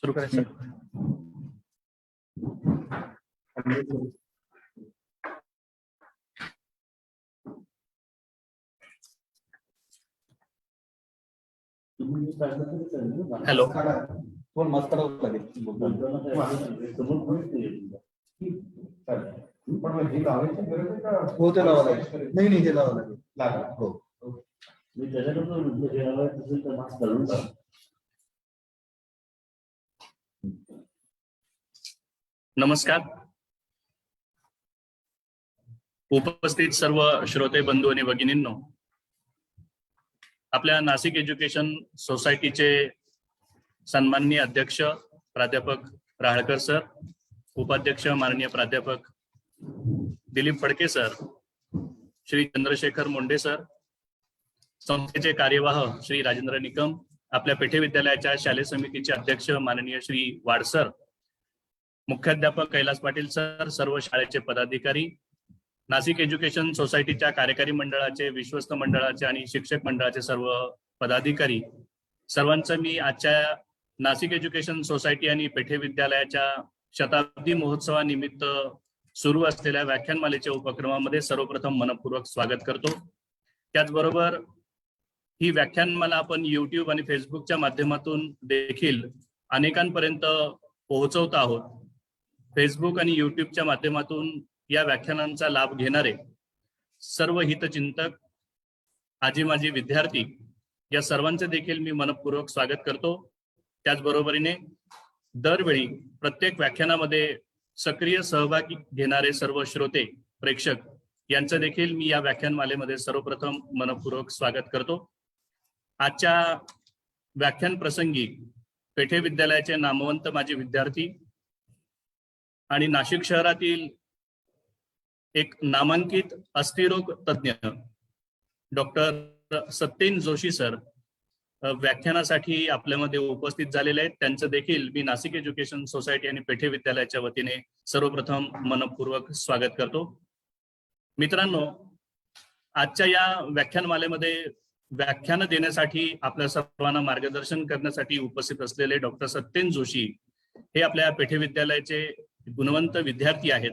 सुरू करायचं. Hello, phone मस्त लागेल. हो ते लावा लागेल. नाही ते लावा लागेल. हो मी नमस्कार. उपस्थित सर्व श्रोते बंधू आणि भगिनींनो, आपल्या नाशिक एज्युकेशन सोसायटीचे सन्माननीय अध्यक्ष प्राध्यापक राहळकर सर, उपाध्यक्ष माननीय प्राध्यापक दिलीप फडके सर, श्री चंद्रशेखर मुंडे सर, संस्थेचे कार्यवाह श्री राजेंद्र निकम, आपल्या पेठे विद्यालयाच्या शालेय समितीचे अध्यक्ष माननीय श्री वाडसर, मुख्याध्यापक कैलास पाटील सर, सर्व शाळेचे पदाधिकारी, नाशिक एज्युकेशन सोसायटीच्या कार्यकारी मंडळाचे, विश्वस्त मंडळाचे आणि शिक्षक मंडळाचे सर्व पदाधिकारी, सर्वांचं मी आजच्या नाशिक एज्युकेशन सोसायटी आणि पेठे विद्यालयाच्या शताब्दी महोत्सवानिमित्त सुरू असलेल्या व्याख्यानमालेच्या उपक्रमामध्ये सर्वप्रथम मनपूर्वक स्वागत करतो. त्याचबरोबर ही व्याख्यानमाला आपण YouTube आणि फेसबुकच्या माध्यमातून देखील अनेकांपर्यंत पोहोचवत आहोत. फेसबुक आणि YouTubeच्या माध्यमातून या व्याख्यानांचा लाभ घेणारे सर्व हितचिंतक, आजी माजी विद्यार्थी, या सर्वांचे देखील मी मनपूर्वक स्वागत करतो. त्याचबरोबरीने दरवेळी प्रत्येक व्याख्यानामध्ये सक्रिय सहभाग घेणारे सर्व श्रोते, प्रेक्षक यांचं देखील मी या व्याख्यानमालेमध्ये सर्वप्रथम मनपूर्वक स्वागत करतो. आजच्या व्याख्यान प्रसंगी पेठे विद्यालयाचे नामवंत माजी विद्यार्थी आणि नाशिक शहरातील एक नामांकित अस्थिरोग तज्ञ डॉक्टर सत्येन जोशी सर व्याख्यानासाठी आपल्यामध्ये उपस्थित झालेले आहेत. त्यांचं देखील मी नाशिक एज्युकेशन सोसायटी आणि पेठे विद्यालयाच्या वतीने सर्वप्रथम मनपूर्वक स्वागत करतो. मित्रांनो, आजच्या या व्याख्यानमालेमध्ये व्याख्यान देण्यासाठी आपल्या सर्वांना मार्गदर्शन करण्यासाठी उपस्थित असलेले डॉक्टर सत्येन जोशी हे आपल्या पेठे विद्यालयाचे गुणवंत विद्यार्थी आहेत.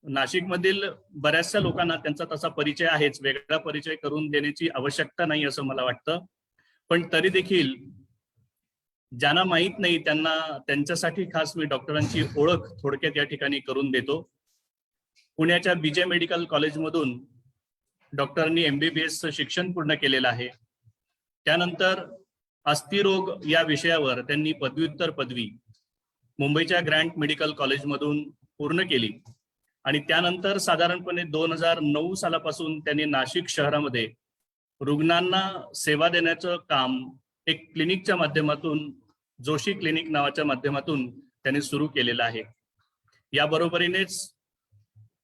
नाशिकमधील बऱ्याचशा लोकांना त्यांचा तसा परिचय आहेच, वेगळा परिचय करून देण्याची आवश्यकता नाही असं मला वाटतं. पण तरी देखील ज्यांना माहीत नाही त्यांना त्यांच्यासाठी खास मी डॉक्टरांची ओळख थोडक्यात या ठिकाणी करून देतो. पुण्याच्या BJ मेडिकल कॉलेजमधून डॉक्टरांनी MBBS शिक्षण पूर्ण केलेलं आहे. त्यानंतर अस्थिरोग या विषयावर त्यांनी पदव्युत्तर पदवी मुंबईच्या ग्रँट मेडिकल कॉलेजमधून पूर्ण केली आणि त्यानंतर साधारणपणे 2009 सालापासून त्यांनी नाशिक शहरामध्ये रुग्णांना सेवा देण्याचं काम एक क्लिनिकच्या माध्यमातून, जोशी क्लिनिक नावाच्या माध्यमातून त्यांनी सुरू केलेलं आहे. याबरोबरीनेच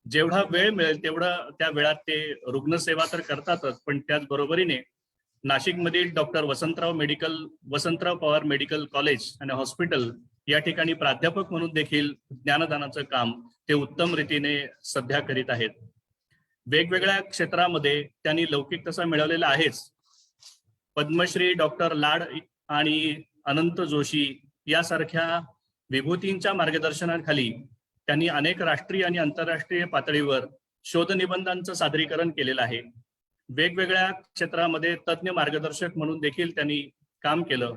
जेवढा वेळ मिळेल तेवढा त्या वेळात ते रुग्णसेवा तर करतातच, पण त्याचबरोबरीने नाशिकमधील doctor Vasantrao Pawar medical college आणि हॉस्पिटल या ठिकाणी प्राध्यापक म्हणून देखील ज्ञानदानाचं काम ते उत्तम रीतीने सध्या करीत आहेत. वेगवेगळ्या क्षेत्रामध्ये त्यांनी लौकिक तसा मिळवलेला आहेच. पद्मश्री, डॉक्टर लाड आणि अनंत जोशी यासारख्या विभूतींच्या मार्गदर्शनाखाली त्यांनी अनेक राष्ट्रीय आणि आंतरराष्ट्रीय पातळीवर शोधनिबंधांचं सादरीकरण केलेलं आहे. वेगवेगळ्या क्षेत्रामध्ये तज्ज्ञ मार्गदर्शक म्हणून देखील त्यांनी काम केलं.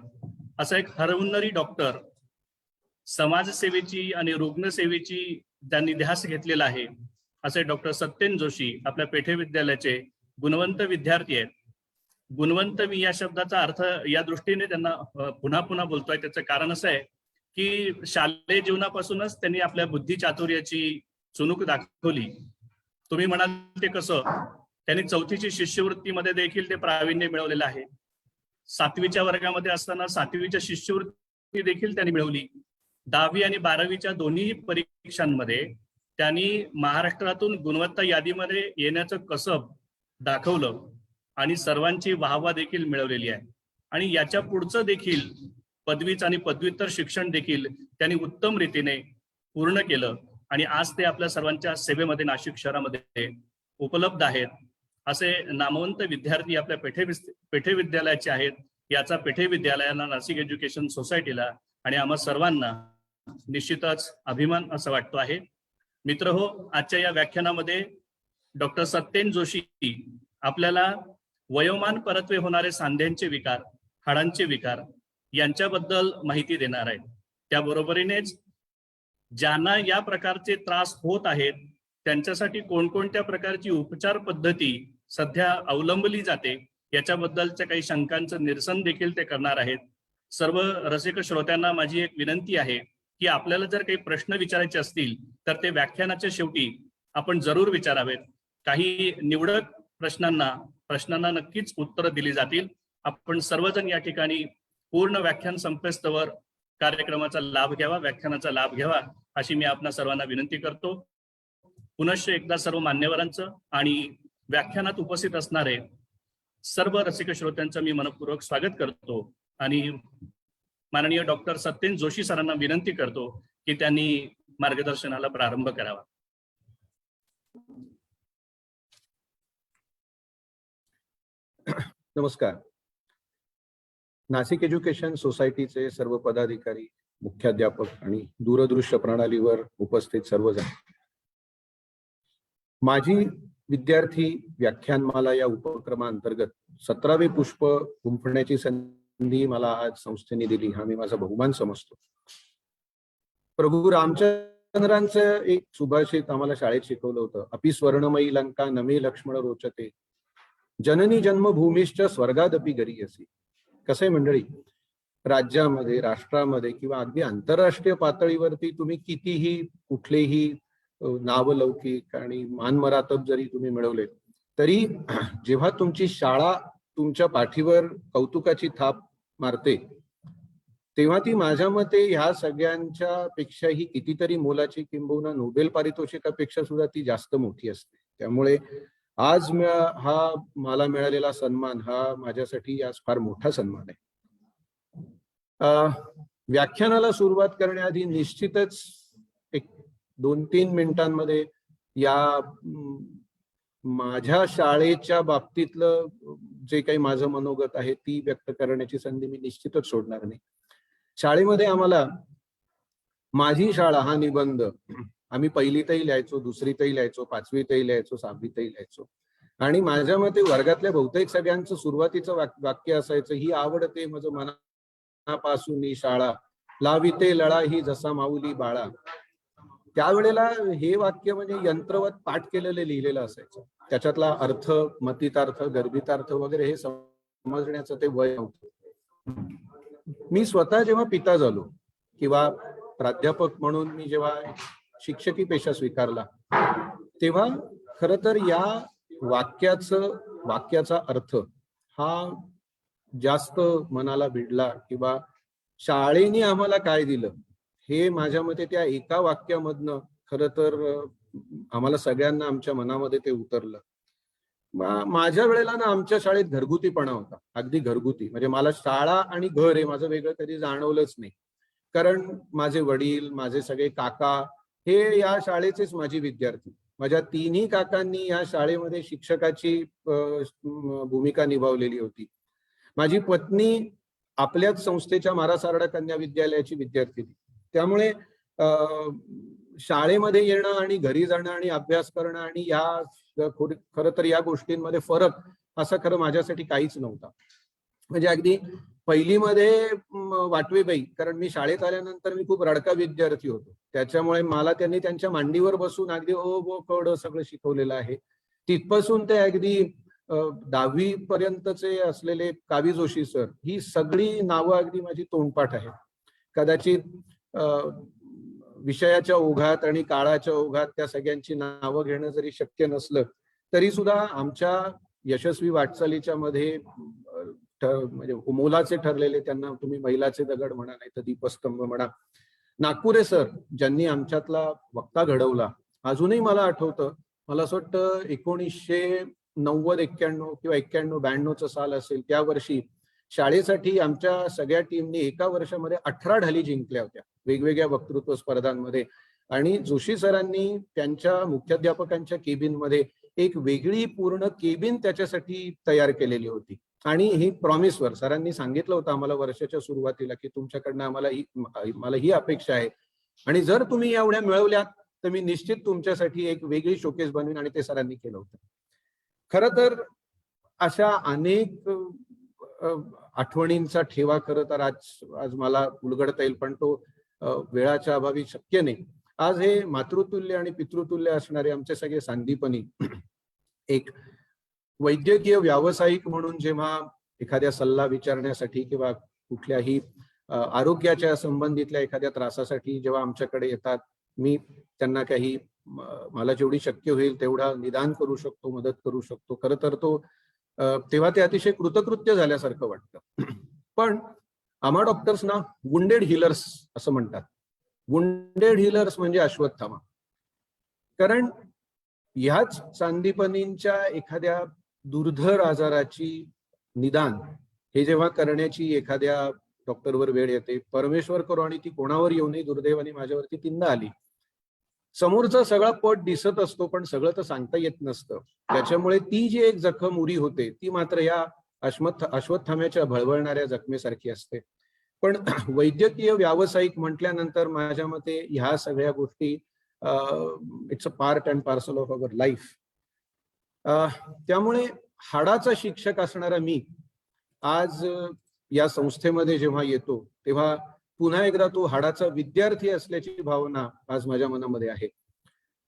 असं एक हरहुन्नरी डॉक्टर, समाजसेवेची आणि रुग्णसेवेची त्यांनी ध्यास घेतलेला आहे असे डॉक्टर सत्येन जोशी आपल्या पेठे विद्यालयाचे गुणवंत विद्यार्थी आहेत. गुणवंत मी या शब्दाचा अर्थ या दृष्टीने त्यांना पुन्हा पुन्हा बोलतोय, त्याचं कारण असं आहे की शालेय जीवनापासूनच त्यांनी आपल्या बुद्धी चातुर्याची चुणूक दाखवली. तुम्ही म्हणाल ते कसं? त्यांनी 4थीची शिष्यवृत्तीमध्ये देखील ते प्रावीण्य मिळवलेलं आहे. 7वीच्या वर्गामध्ये असताना 7वीच्या शिष्यवृत्ती देखील त्यांनी मिळवली. 10वी आणि 12वीच्या दोन्ही परीक्षांमध्ये त्यांनी महाराष्ट्रातून गुणवत्ता यादीमध्ये येण्याचं कसब दाखवलं आणि सर्वांची वाहवा देखील मिळवलेली आहे. आणि याच्या पुढचं देखील पदवीचं आणि पदव्युत्तर शिक्षण देखील त्यांनी उत्तम रीतीने पूर्ण केलं आणि आज ते आपल्या सर्वांच्या सेवेमध्ये नाशिक शहरामध्ये उपलब्ध आहेत. असे नामवंत विद्यार्थी आपल्या पेठे विद्यालयाचे आहेत. याचा पेठे विद्यालयाला, नाशिक एज्युकेशन सोसायटीला आणि आम्हा सर्वांना निश्चितच अभिमान असं वाटतो आहे. मित्र हो, आजच्या या व्याख्यानामध्ये डॉक्टर सत्येन जोशी आपल्याला वयोमान परत्वे होणारे सांध्यांचे विकार, हाडांचे विकार यांच्याबद्दल माहिती देणार आहेत. त्याबरोबरीनेच ज्यांना या प्रकारचे त्रास होत आहेत त्यांच्यासाठी कोणकोणत्या प्रकारची उपचार पद्धती सध्या अवलंबली जाते याच्याबद्दलच्या काही शंकांचं निरसन देखील ते करणार आहेत. सर्व रसिक श्रोत्यांना माझी एक विनंती आहे की आपल्याला जर काही प्रश्न विचारायचे असतील तर ते व्याख्यानाच्या शेवटी आपण जरूर विचारावेत. काही निवडक प्रश्नांना नक्कीच उत्तरं दिली जातील. आपण सर्वजण या ठिकाणी पूर्ण व्याख्यान संपेस्तवर कार्यक्रमाचा लाभ घ्यावा, व्याख्यानाचा लाभ घ्यावा अशी मी आपणा सर्वांना विनंती करतो. पुनश्च एकदा सर्व मान्यवरांचं आणि व्याख्यानात उपस्थित असणारे सर्व रसिक श्रोत्यांचं मी मनपूर्वक स्वागत करतो आणि माननीय डॉक्टर सत्येन जोशी सरांना विनंती करतो की त्यांनी मार्गदर्शनाला प्रारंभ करावा. नमस्कार. नाशिक एज्युकेशन सोसायटीचे सर्व पदाधिकारी, मुख्याध्यापक आणि दूरदृश्य प्रणालीवर उपस्थित सर्वजण, माझी विद्यार्थी व्याख्यानमाला या उपक्रमांतर्गत 17वे पुष्प गुंफण्याची संधी मला आज संस्थेने दिली, हा मी माझा बहुमान समजतो. प्रभू रामचंद्रांचं एक सुभाषित आम्हाला शाळेत शिकवलं होतं, अपि स्वर्णमयी लंका नमे लक्ष्मण रोचते, जननी जन्मभूमीश्च स्वर्गादपि गरीयसी. कसं आहे मंडळी, राज्यामध्ये, राष्ट्रामध्ये किंवा अगदी आंतरराष्ट्रीय पातळीवरती तुम्ही कितीही कुठलेही नावलौकिक आणि मानमरातब जरी तुम्ही मिळवले तरी जेव्हा तुमची शाळा तुमच्या पाठीवर कौतुकाची थाप मारते तेव्हा ती माझ्या मते ह्या सगळ्यांच्या पेक्षाही कितीतरी मोलाची, किंबहुना नोबेल पारितोषिकापेक्षा सुद्धा ती जास्त मोठी असते. त्यामुळे आज हा मला मिळालेला सन्मान हा माझ्यासाठी आज फार मोठा सन्मान आहे. व्याख्यानाला सुरुवात करण्याआधी निश्चितच एक 2-3 मिनिटांमध्ये या माझ्या शाळेच्या बाबतीतलं जे काही माझं मनोगत आहे ती व्यक्त करण्याची संधी मी निश्चितच सोडणार नाही. शाळेमध्ये आम्हाला माझी शाळा हा निबंध आम्ही पहिलीतही लिहायचो, दुसरीतही लिहायचो, 5वीतही लिहायचो, 6वीतही लिहायचो आणि माझ्या मते वर्गातल्या बहुतेक सगळ्यांचं सुरुवातीचं वाक्य असायचं, ही आवडते मज मनापासून ही शाळा, लाविते लळा ही जसा माऊली बाळा. त्यावेळेला हे वाक्य म्हणजे यंत्रवत पाठ केलेलं लिहिलेलं असायचं. त्याच्यातला अर्थ, मतितार्थ, गर्भितार्थ वगैरे हे समजण्याचं ते वय नव्हतं. मी स्वतः जेव्हा पिता झालो किंवा प्राध्यापक म्हणून मी जेव्हा शिक्षकी पेशा स्वीकारला तेव्हा खर तर या वाक्याचा अर्थ हा जास्त मनाला भिडला किंवा शाळेने आम्हाला काय दिलं हे माझ्या मते त्या एका वाक्यामधनं खरं तर आम्हाला सगळ्यांना आमच्या मनामध्ये ते उतरलं. माझ्या वेळेला ना आमच्या शाळेत घरगुतीपणा होता, अगदी घरगुती. म्हणजे मला शाळा आणि घर हे माझं वेगळं कधी जाणवलंच नाही, कारण माझे वडील, माझे सगळे काका हे या शाळेचेच माझी विद्यार्थी. माझ्या 3ही काकांनी या शाळेमध्ये शिक्षकाची भूमिका निभावलेली होती. माझी पत्नी आपल्याच संस्थेच्या महारासारडा कन्या विद्यालयाची विद्यार्थी. त्यामुळे शाळेमध्ये येणं आणि घरी जाणं आणि अभ्यास करणं आणि या खरं तर या गोष्टींमध्ये फरक असा खरं माझ्यासाठी काहीच नव्हता. म्हणजे अगदी पहिलीमध्ये वाटवेबाई, कारण मी शाळेत आल्यानंतर मी खूप रडका विद्यार्थी होतो, त्याच्यामुळे मला त्यांनी त्यांच्या मांडीवर बसून अगदी ओ बो कड सगळं शिकवलेलं आहे. तिथपासून ते अगदी 10वी पर्यंतचे असलेले कावी जोशी सर, ही सगळी नावं अगदी माझी तोंडपाठ आहेत. कदाचित विषयाच्या ओघात आणि काळाच्या ओघात त्या सगळ्यांची नावं घेणं जरी शक्य नसलं तरी सुद्धा आमच्या यशस्वी वाटचालीच्या मध्ये म्हणजे मोलाचे ठरलेले, त्यांना तुम्ही मैलाचे दगड म्हणा नाही तर दीपस्तंभ म्हणा, नागपुरे सर ज्यांनी आमच्यातला वक्ता घडवला. अजूनही मला आठवतं, मला असं वाटतं 1990-91 किंवा 91-92चं साल असेल, त्या वर्षी शाळेसाठी आमच्या सगळ्या टीमने एका वर्षामध्ये 18 ढाली जिंकल्या होत्या वेगवेगळ्या वक्तृत्व स्पर्धांमध्ये. आणि जोशी सरांनी त्यांच्या मुख्याध्यापकांच्या केबिन मध्ये एक वेगळी पूर्ण केबिन त्याच्यासाठी तयार केलेली होती. आणि ही प्रॉमिसवर सरांनी सांगितलं होतं आम्हाला वर्षाच्या सुरुवातीला की तुमच्याकडनं मला ही अपेक्षा आहे आणि जर तुम्ही एवढ्या मिळवल्यात तर मी निश्चित तुमच्यासाठी एक वेगळी शोकेस बनवीन आणि ते सरांनी केलं होतं. खरं तर अशा अनेक आठवणींचा ठेवा खरं तर आज मला उलगडता येईल, पण तो वेळाच्या अभावी शक्य नाही. आज हे मातृतुल्य आणि पितृतुल्य असणारे आमचे सगळे सांदीपनी एक वैद्यकीय व्यावसायिक म्हणून जेव्हा एखाद्या सल्ला विचारण्यासाठी किंवा कुठल्याही आरोग्याच्या संबंधितल्या एखाद्या त्रासासाठी जेव्हा आमच्याकडे येतात, मी त्यांना काही मला जेवढी शक्य होईल तेवढा निदान करू शकतो, मदत करू शकतो. खरं तर तो तेव्हा ते अतिशय कृतकृत्य झाल्यासारखं वाटतं. पण आम्हा डॉक्टर्सना वुंडेड हिलर्स असं म्हणतात. वुंडेड हिलर्स म्हणजे अश्वत्थामा. कारण ह्याच सांदीपनींच्या एखाद्या दुर्धर आजाराची निदान हे जेव्हा करण्याची एखाद्या डॉक्टरवर वेळ येते, परमेश्वर करो आणि ती कोणावर येऊ नये, दुर्दैवाने माझ्यावरती तीनदा आली. समोरचा सगळा पट दिसत असतो पण सगळं तर सांगता येत नसतं. त्याच्यामुळे ती जी एक जखम उरी होते ती मात्र या अश्वत्थाम्याच्या भळवळणाऱ्या जखमेसारखी असते. पण वैद्यकीय व्यावसायिक म्हटल्यानंतर माझ्या मते ह्या सगळ्या गोष्टी it's a part and parcel of our life. त्यामुळे हाडाचा शिक्षक असणारा मी आज या संस्थेमध्ये जेव्हा येतो तेव्हा पुन्हा एकदा तो हाडाचा विद्यार्थी असल्याची भावना आज माझ्या मनामध्ये आहे.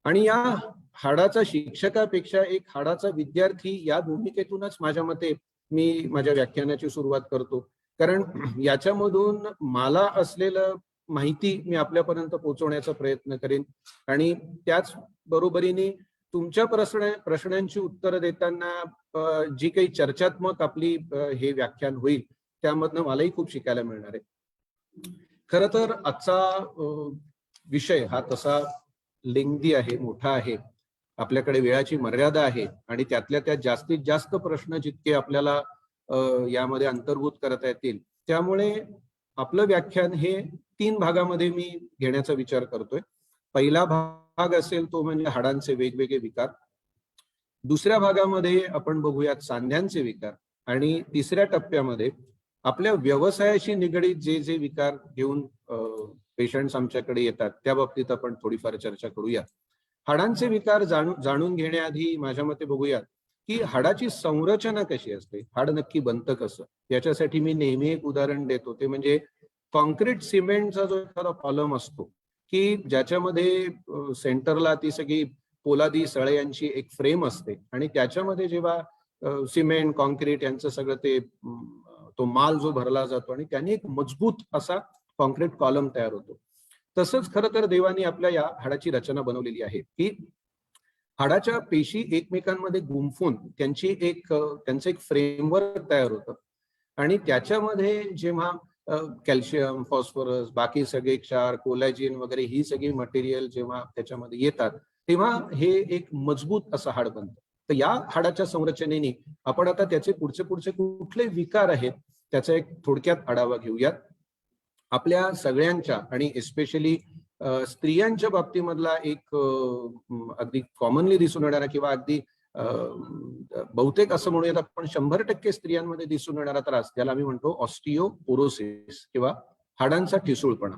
आणि या हाडाचा शिक्षकापेक्षा एक हाडाचा विद्यार्थी या भूमिकेतूनच माझ्या मते मी माझ्या व्याख्यानाची सुरुवात करतो. कारण याच्यामधून मला असलेलं माहिती मी आपल्यापर्यंत पोहोचवण्याचा प्रयत्न करेन आणि त्याच बरोबरीने तुमच्या प्रश्नांची उत्तरं देताना जी काही चर्चात्मक आपली हे व्याख्यान होईल त्यामधनं मलाही खूप शिकायला मिळणार आहे. खरं तर आजचा विषय हा तसा लेंदी आहे, मोठा आहे. आपल्याकडे वेळाची मर्यादा आहे आणि त्यातल्या त्यात जास्तीत जास्त प्रश्न जितके आपल्याला यामध्ये अंतर्भूत करता येतील, त्यामुळे आपलं व्याख्यान हे 3 भागामध्ये मी घेण्याचा विचार करतोय. पहिला भाग असेल तो म्हणजे हाडांचे वेगवेगळे विकार. दुसऱ्या भागामध्ये आपण बघूयात सांध्यांचे विकार आणि तिसऱ्या टप्प्यामध्ये आपल्या व्यवसायाशी निगडीत जे जे विकार घेऊन पेशंट्स आमच्याकडे येतात त्या बाबतीत आपण थोडीफार चर्चा करूया. हाडांचे विकार जाणून घेण्याआधी माझ्या मते बघूयात की हाडाची संरचना कशी असते, हाड नक्की बनतं कसं. याच्यासाठी मी नेहमी एक उदाहरण देतो, ते म्हणजे कॉन्क्रीट सिमेंटचा जो एखादा कॉलम असतो की ज्याच्यामध्ये सेंटरला ती सगळी पोलादी सळयांची एक फ्रेम असते आणि त्याच्यामध्ये जेव्हा सिमेंट कॉन्क्रीट यांचं सगळं तो माल जो भरला जातो आणि त्याने एक मजबूत असा कॉन्क्रीट कॉलम तयार होतो. तसंच खरं तर देवाने आपल्या या हाडाची रचना बनवलेली आहे की हाडाच्या पेशी एकमेकांमध्ये गुंफून त्यांचं एक फ्रेमवर्क तयार होतं आणि त्याच्यामध्ये जेव्हा कॅल्शियम, फॉस्फरस, बाकी सगळे क्षार, कोलॅजिन वगैरे ही सगळी मटेरियल जेव्हा त्याच्यामध्ये येतात तेव्हा हे एक मजबूत असं हाड बनतं. तर या हाडाच्या संरचनेने आपण आता त्याचे पुढचे कुठले विकार आहेत त्याचा एक थोडक्यात आढावा घेऊयात. आपल्या सगळ्यांच्या आणि एस्पेशली स्त्रियांच्या बाबतीमधला एक अगदी कॉमनली दिसून येणारा किंवा अगदी बहुतेक असं म्हणूयात आपण 100% स्त्रियांमध्ये दिसून येणारा त्रास त्याला आम्ही म्हणतो ऑस्टिओपोरोसिस किंवा हाडांचा ठिसूळपणा.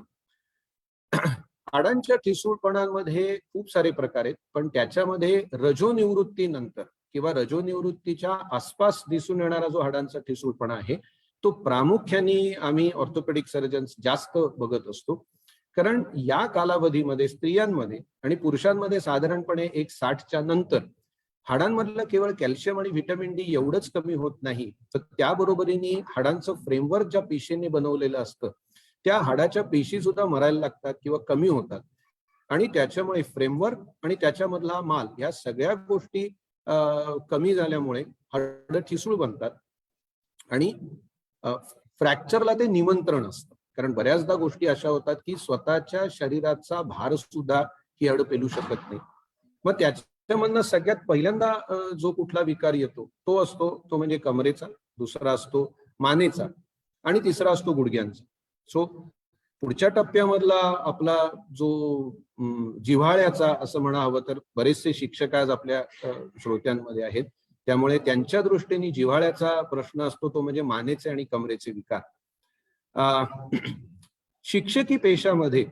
हाडांच्या ठिसूळपणामध्ये खूप सारे प्रकार आहेत, पण त्याच्यामध्ये रजोनिवृत्तीनंतर किंवा रजोनिवृत्तीच्या आसपास दिसून येणारा जो हाडांचा ठिसूळपणा आहे तो प्रामुख्याने आम्ही ऑर्थोपेडिक सर्जन्स जास्त बघत असतो. कारण या कालावधीमध्ये स्त्रियांमध्ये आणि पुरुषांमध्ये साधारणपणे एक 60च्या नंतर हाडांमधलं केवळ कॅल्शियम आणि व्हिटॅमिन डी एवढंच कमी होत नाही, तर त्याबरोबरीने हाडांचं फ्रेमवर्क ज्या पेशींनी बनवलेलं असतं त्या हाडाच्या पेशी सुद्धा मरायला लागतात किंवा कमी होतात आणि त्याच्यामुळे फ्रेमवर्क आणि त्याच्यामधला माल या सगळ्या गोष्टी कमी झाल्यामुळे हाड ठिसूळ बनतात आणि फ्रॅक्चरला ते निमंत्रण असतं. कारण बऱ्याचदा गोष्टी अशा होतात की स्वतःच्या शरीराचा भार सुद्धा ही हाड पेलू शकत नाही. मग त्याच्यामधनं सगळ्यात पहिल्यांदा जो कुठला विकार येतो तो असतो तो म्हणजे कमरेचा, दुसरा असतो मानेचा आणि तिसरा असतो गुडघ्यांचा. सो पुढच्या टप्प्यामधला आपला जो जिव्हाळ्याचा असं म्हणा हवं तर बरेचसे शिक्षक आज आपल्या श्रोत्यांमध्ये आहेत, त्यामुळे त्यांच्या दृष्टीने जिव्हाळ्याचा प्रश्न असतो तो म्हणजे मानेचे आणि कमरेचे विकार. शिक्षकी पेशामध्ये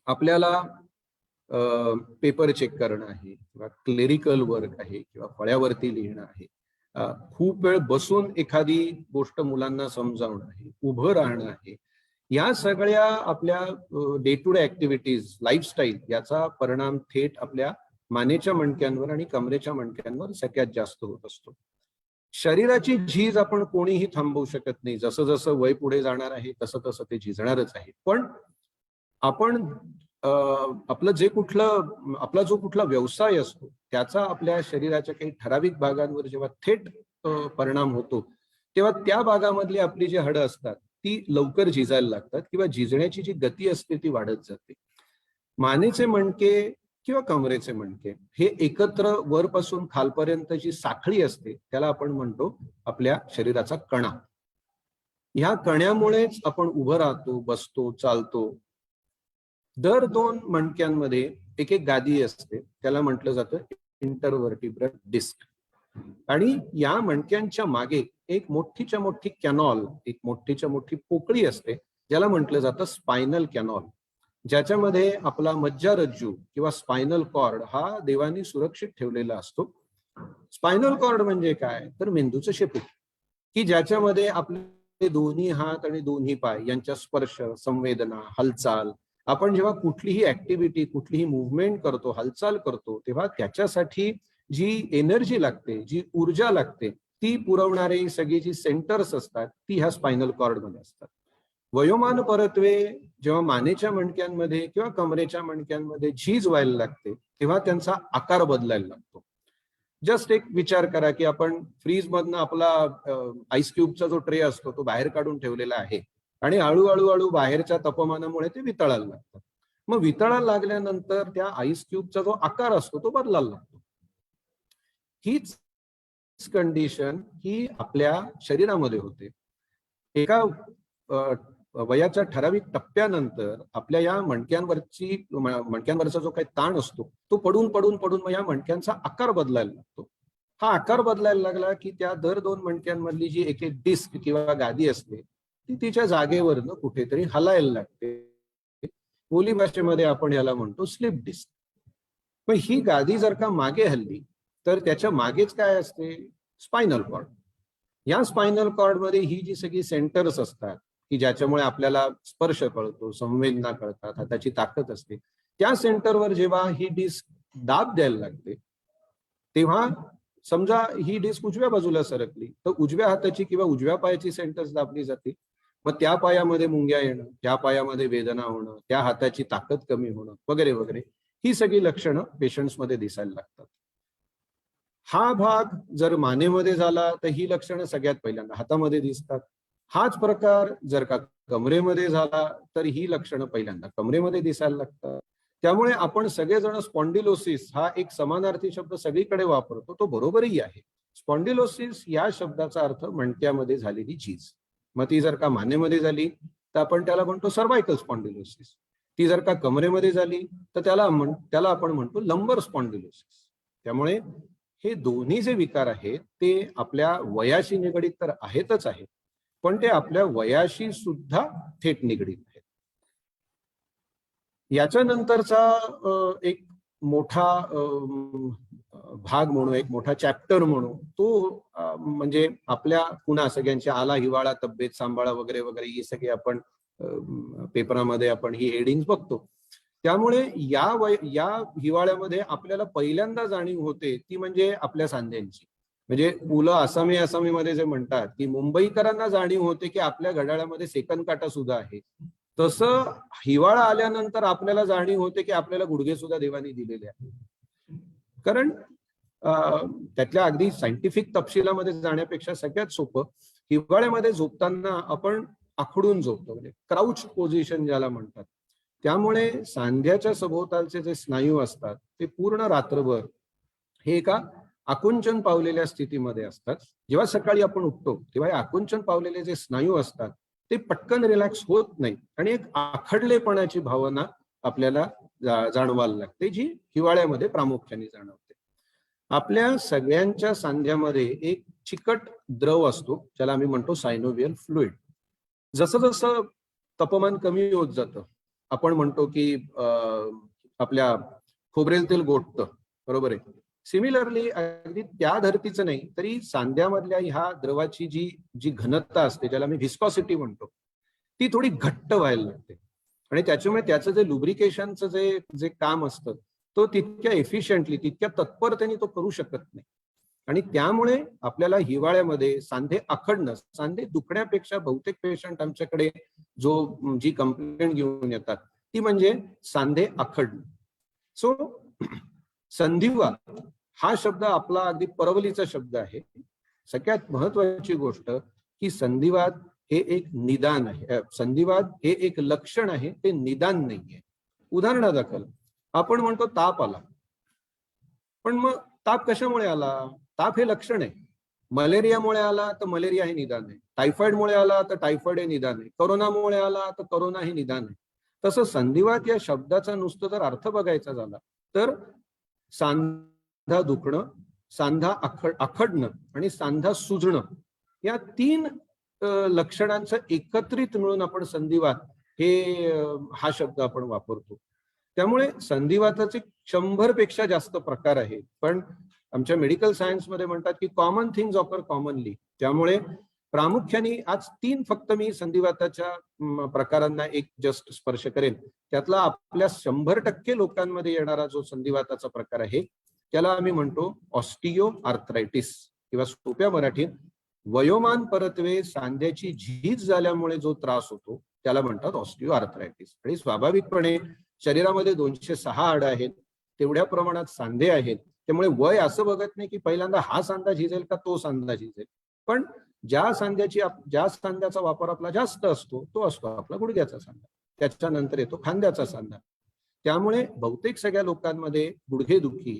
आपल्याला पेपर चेक करणं आहे किंवा क्लेरिकल वर्क आहे किंवा फळ्यावरती लिहिणं आहे, खूप वेळ बसून एखादी गोष्ट मुलांना समजावणं आहे, उभं राहणं आहे, या सगळ्या आपल्या day to day activities, lifestyle याचा परिणाम थेट आपल्या मानेच्या मणक्यांवर आणि कमरेच्या मणक्यांवर सगळ्यात जास्त होत असतो. शरीराची झीज आपण कोणीही थांबवू शकत नाही. जसं जसं वय पुढे जाणार आहे तसं तसं ते झिजणारच आहे. पण आपण आपला जो कुठला व्यवसाय असतो त्याचा आपल्या शरीराच्या काही ठराविक भागांवर जेव्हा थेट परिणाम होतो तेव्हा त्या भागामधली आपली जी हाडं असतात ती लवकर झिजायला लागतात किंवा झिजण्याची जी गती असते ती वाढत जाते. मानेचे मणके किंवा कमरेचे मणके हे एकत्र वरपासून खालपर्यंत जी साखळी असते त्याला आपण म्हणतो आपल्या शरीराचा कणा. ह्या कण्यामुळेच आपण उभं राहतो, बसतो, चालतो. दर 2 मणक्यांमध्ये एक एक गादी असते, त्याला म्हटलं जातं इंटरव्हर्टिब्रल डिस्क. आणि या मणक्यांच्या मागे एक मोठीच्या मोठी कॅनॉल, एक मोठीच्या मोठी पोकळी असते ज्याला म्हटलं जातं स्पायनल कॅनॉल, ज्याच्यामध्ये आपला मज्जारज्जू किंवा स्पायनल कॉर्ड हा देवानी सुरक्षित ठेवलेला असतो. स्पायनल कॉर्ड म्हणजे काय तर मेंदूचं शेपूट, की ज्याच्यामध्ये आपले दोन्ही हात आणि दोन्ही पाय यांच्या स्पर्श, संवेदना, हालचाल, आपण जेव्हा कुठलीही ऍक्टिव्हिटी, कुठलीही मुवमेंट करतो, हालचाल करतो, तेव्हा त्याच्यासाठी जी एनर्जी लागते, जी ऊर्जा लागते, ती पुरवणारी सगळी जी सेंटर्स असतात ती ह्या स्पायनल कॉर्ड मध्ये असतात. वयोमान परत्वे जेव्हा मानेच्या मणक्यांमध्ये किंवा कमरेच्या मणक्यांमध्ये झीज व्हायला लागते तेव्हा त्यांचा आकार बदलायला लागतो. जस्ट एक विचार करा की आपण फ्रीज मधनं आपला आईस क्यूबचा जो ट्रे असतो तो बाहेर काढून ठेवलेला आहे आणि हळूहळू बाहेरच्या तापमानामुळे ते वितळायला लागतात. मग वितळायला लागल्यानंतर त्या आईस क्यूबचा जो आकार असतो तो बदलायला लागतो. हीच कंडिशन ही आपल्या शरीरामध्ये होते. एका वयाच्या ठराविक टप्प्यानंतर आपल्या या मणक्यांवरचा जो काही ताण असतो तो पडून मग या मणक्यांचा आकार बदलायला लागतो. हा आकार बदलायला लागला की त्या दर 2 मणक्यांमधली जी एक एक डिस्क किंवा गादी असते ती तिच्या जागेवरनं कुठेतरी हलायला लागते. बोली भाषेमध्ये आपण याला म्हणतो स्लिप डिस्क. पण ही गादी जर का मागे हल्ली तर त्याच्या मागेच काय असते स्पायनल कॉर्ड. या स्पायनल कॉर्ड मध्ये ही जी सगळी सेंटर्स असतात की ज्याच्यामुळे आपल्याला स्पर्श कळतो, संवेदना कळतात, हाताची ताकद असते, त्या सेंटरवर जेव्हा ही डिस्क दाब द्यायला लागते तेव्हा समजा ही डिस्क उजव्या बाजूला सरकली तर उजव्या हाताची किंवा उजव्या पायाची सेंटर्स दाबली जाते. मग त्या पायामध्ये मुंग्या येणं, त्या पायामध्ये वेदना होणं, त्या हाताची ताकद कमी होणं वगैरे वगैरे ही सगळी लक्षणं पेशंट्स मध्ये दिसायला लागतात. हा भाग जर मानेमध्ये झाला तर ही लक्षणं सगळ्यात पहिल्यांदा हातामध्ये दिसतात. हाच प्रकार जर का कमरेमध्ये झाला तर ही लक्षणं पहिल्यांदा कमरेमध्ये दिसायला लागतात. त्यामुळे आपण सगळेजण स्पॉन्डिलोसिस हा एक समानार्थी शब्द सगळीकडे वापरतो, तो बरोबरही आहे. स्पॉन्डिलोसिस या शब्दाचा अर्थ मणक्यामध्ये झालेली झीज. मग ती जर का मानेमध्ये झाली तर आपण त्याला म्हणतो सर्वायकल स्पॉन्डिलोसिस. ती जर का कमरेमध्ये झाली तर त्याला आपण म्हणतो लंबर स्पॉन्डिलोसिस. त्यामुळे हे दोन्ही जे विकार आहेत ते आपल्या वयाशी निगडीत तर आहेतच आहेत, पण ते आपल्या वयाशी सुद्धा थेट निगडीत आहेत. याच्यानंतरचा एक मोठा भाग म्हणू, एक मोठा चॅप्टर म्हणू, तो म्हणजे आपल्या पुन्हा सगळ्यांची आला हिवाळा, तब्येत सांभाळा वगैरे वगैरे ही सगळी आपण पेपरामध्ये आपण ही हेडिंग बघतो. त्यामुळे या हिवाळ्यामध्ये आपल्याला पहिल्यांदा जाणीव होते ती म्हणजे आपल्या सांध्यांची. म्हणजे मुलं आसामीमध्ये जे म्हणतात की मुंबईकरांना जाणीव होते की आपल्या घड्याळामध्ये सेकंद काटा सुद्धा आहे, तसं हिवाळा आल्यानंतर आपल्याला जाणीव होते की आपल्याला गुडघे सुद्धा देवानी दिलेले आहे. कारण त्यातल्या अगदी सायंटिफिक तपशिलामध्ये जाण्यापेक्षा सगळ्यात सोपं, हिवाळ्यामध्ये झोपताना आपण आखडून झोपतो, म्हणजे क्राउच पोझिशन ज्याला म्हणतात. त्यामुळे सांध्याच्या सभोवतालचे जे स्नायू असतात ते पूर्ण रात्रभर हे एका आकुंचन पावलेल्या स्थितीमध्ये असतात. जेव्हा सकाळी आपण उठतो तेव्हा हे आकुंचन पावलेले जे स्नायू असतात ते पटकन रिलॅक्स होत नाही आणि एक आखडलेपणाची भावना आपल्याला जाणवायला लागते, जी हिवाळ्यामध्ये प्रामुख्याने जाणवते. आपल्या सगळ्यांच्या सांध्यामध्ये एक चिकट द्रव असतो, ज्याला आम्ही म्हणतो सायनोव्हियल फ्लुइड. जसं जसं तापमान कमी होत जातं, आपण म्हणतो की आपल्या खोबरेल तेल गोठतं, बरोबर आहे. सिमिलरली अगदी त्या धर्तीचं नाही तरी सांध्यामधल्या ह्या द्रवाची जी जी घनता असते, ज्याला मी व्हिस्कॉसिटी म्हणतो, ती थोडी घट्ट व्हायला लागते. आणि त्याच्यामुळे त्याचं जे लुब्रिकेशनचं जे जे काम असतं, तो तितक्या एफिशियंटली, तितक्या तत्परतेने तो करू शकत नाही. आणि त्यामुळे आपल्याला हिवाळ्यामध्ये सांधे आखडणं, सांधे दुखण्यापेक्षा बहुतेक पेशंट आमच्याकडे जी कंप्लेंट घेऊन येतात ती म्हणजे सांधे आखडणं. सो संधिवात हा शब्द आपला अगदी परवलीचा शब्द आहे. सगळ्यात महत्वाची गोष्ट की संधिवात हे एक निदान आहे, संधिवात हे एक लक्षण आहे, ते निदान नाहीये. उदाहरणादाखल आपण म्हणतो ताप आला, पण मग ताप कशामुळे आला? ताप हे लक्षण आहे. मलेरियामुळे आला तर मलेरिया हे निदान आहे, टायफॉइडमुळे आला तर टायफॉइड हे निदान आहे, कोरोनामुळे आला तर कोरोना हे निदान आहे. तसं संधिवात या शब्दाचा नुसतं जर अर्थ बघायचा झाला तर सांधा दुखणं, सांधा आखडणं आणि सांधा सुजणं या 3 लक्षणांचं एकत्रित मिळून आपण संधिवात हा शब्द आपण वापरतो. त्यामुळे संधिवाताचे 100 पेक्षा जास्त प्रकार आहेत, पण आमच्या मेडिकल सायन्स मध्ये म्हणतात की कॉमन थिंग्स ऑकर कॉमनली. त्यामुळे प्रामुख्याने आज 3 फक्त मी संधिवाताच्या प्रकारांना एक जस्ट स्पर्श करेन. त्यातला आपल्या 100% लोकांमध्ये येणारा जो संधिवाताचा प्रकार आहे त्याला आम्ही म्हणतो ऑस्टिओ आर्थरायटिस, किंवा सोप्या मराठीत वयोमान परत्वे सांध्याची झीज झाल्यामुळे जो त्रास होतो त्याला म्हणतात ऑस्टिओ आर्थरायटिस. आणि स्वाभाविकपणे शरीरामध्ये 206 हाडं आहेत, तेवढ्या प्रमाणात सांधे आहेत. त्यामुळे वय असं बघत नाही की पहिल्यांदा हा सांधा झिजेल का तो सांधा झिजेल, पण ज्या सांध्याचा वापर आपला जास्त असतो तो असतो आपला गुडघ्याचा सांधा, त्याच्यानंतर येतो खांद्याचा सांधा. त्यामुळे बहुतेक सगळ्या लोकांमध्ये गुडघेदुखी,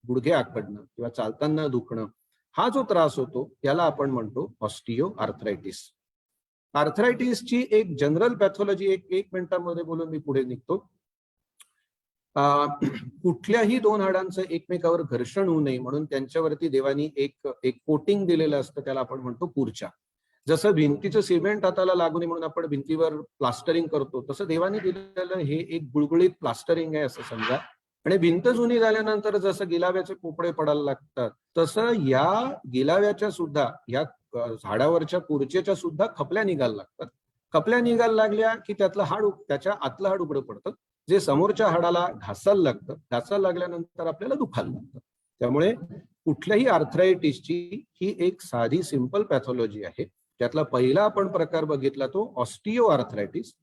गुडघे आखडणं किंवा चालताना दुखणं हा जो त्रास होतो त्याला आपण म्हणतो ऑस्टिओ आर्थरायटिस. आर्थरायटिसची एक जनरल पॅथॉलॉजी एक मिनिटामध्ये बोलून मी पुढे निघतो. कुठल्याही 2 हाडांचं एकमेकावर घर्षण होऊ नये म्हणून त्यांच्यावरती देवानी एक कोटिंग दिलेलं असतं, त्याला आपण म्हणतो पूर्चा. जसं भिंतीचं सिमेंट हाताला लागू नये म्हणून आपण भिंतीवर प्लास्टरिंग करतो, तसं देवानी दिलेलं हे एक गुळगुळीत प्लास्टरिंग आहे असं समजा. आणि भिंत जुनी झाल्यानंतर जसं गिलाव्याचे पोपडे पडायला लागतात, तसं या गिलाव्याच्या सुद्धा, या झाडावरच्या पूर्चेच्या सुद्धा खपल्या निघायला लागतात. खपल्या निघायला लागल्या की त्याच्या आतलं हाड उघडं पडतं, जे समोरच्या हाडाला घासायला लागतं. घासायला लागल्यानंतर आपल्याला दुखायला लागतं. त्यामुळे कुठल्याही आर्थरायटिसची ही एक साधी सिंपल पॅथॉलॉजी आहे. त्यातला पहिला आपण प्रकार बघितला तो ऑस्टिओ आर्थरायटिस.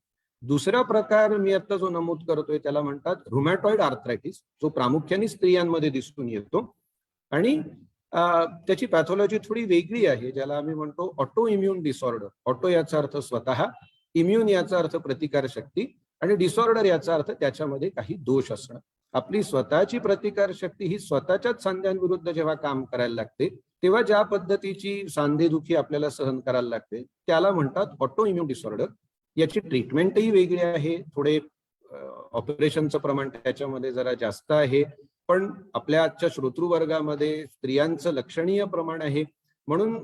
दुसरा प्रकार मी आता जो नमूद करतोय त्याला म्हणतात रुमॅटॉइड आर्थरायटिस, जो प्रामुख्याने स्त्रियांमध्ये दिसून येतो. आणि त्याची पॅथॉलॉजी थोडी वेगळी आहे, ज्याला आम्ही म्हणतो ऑटो इम्युन डिसऑर्डर. ऑटो याचा अर्थ स्वतः, इम्युन याचा अर्थ प्रतिकार शक्ती, आणि डिसऑर्डर याचा अर्थ त्याच्यामध्ये काही दोष असणं. आपली स्वतःची प्रतिकार शक्ती ही स्वतःच्याच सांध्यांविरुद्ध जेव्हा काम करायला लागते तेव्हा ज्या पद्धतीची सांधेदुखी आपल्याला सहन करायला लागते त्याला म्हणतात ऑटो इम्युन डिसऑर्डर. याची ट्रीटमेंटही वेगळी आहे, थोडे ऑपरेशनचं प्रमाण त्याच्यामध्ये जरा जास्त आहे, पण आपल्या आजच्या श्रोतृवर्गामध्ये स्त्रियांचं लक्षणीय प्रमाण आहे, म्हणून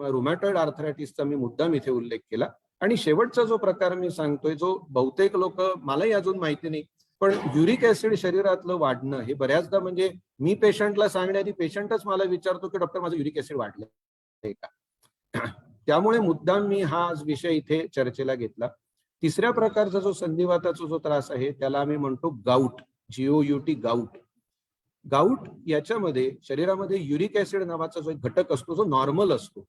रुमॅटॉइड आर्थरायटिसचा मी मुद्दाम इथे उल्लेख केला. आणि शेवटचा जो प्रकार मी सांगतोय, जो बहुतेक लोक, मलाही अजून माहिती नाही, पण युरिक ऍसिड शरीरातलं वाढणं हे बऱ्याचदा, म्हणजे मी पेशंटला सांगण्याआधी पेशंटच मला विचारतो की डॉक्टर माझं युरिक ऍसिड वाढलंय का. त्यामुळे मुद्दाम मी हा विषय इथे चर्चेला घेतला. तिसऱ्या प्रकारचा जो संधिवाताचा जो त्रास आहे त्याला आम्ही म्हणतो गाऊट, GOUT, गाऊट. गाऊट याच्यामध्ये शरीरामध्ये युरिक ऍसिड नावाचा जो एक घटक असतो जो नॉर्मल असतो.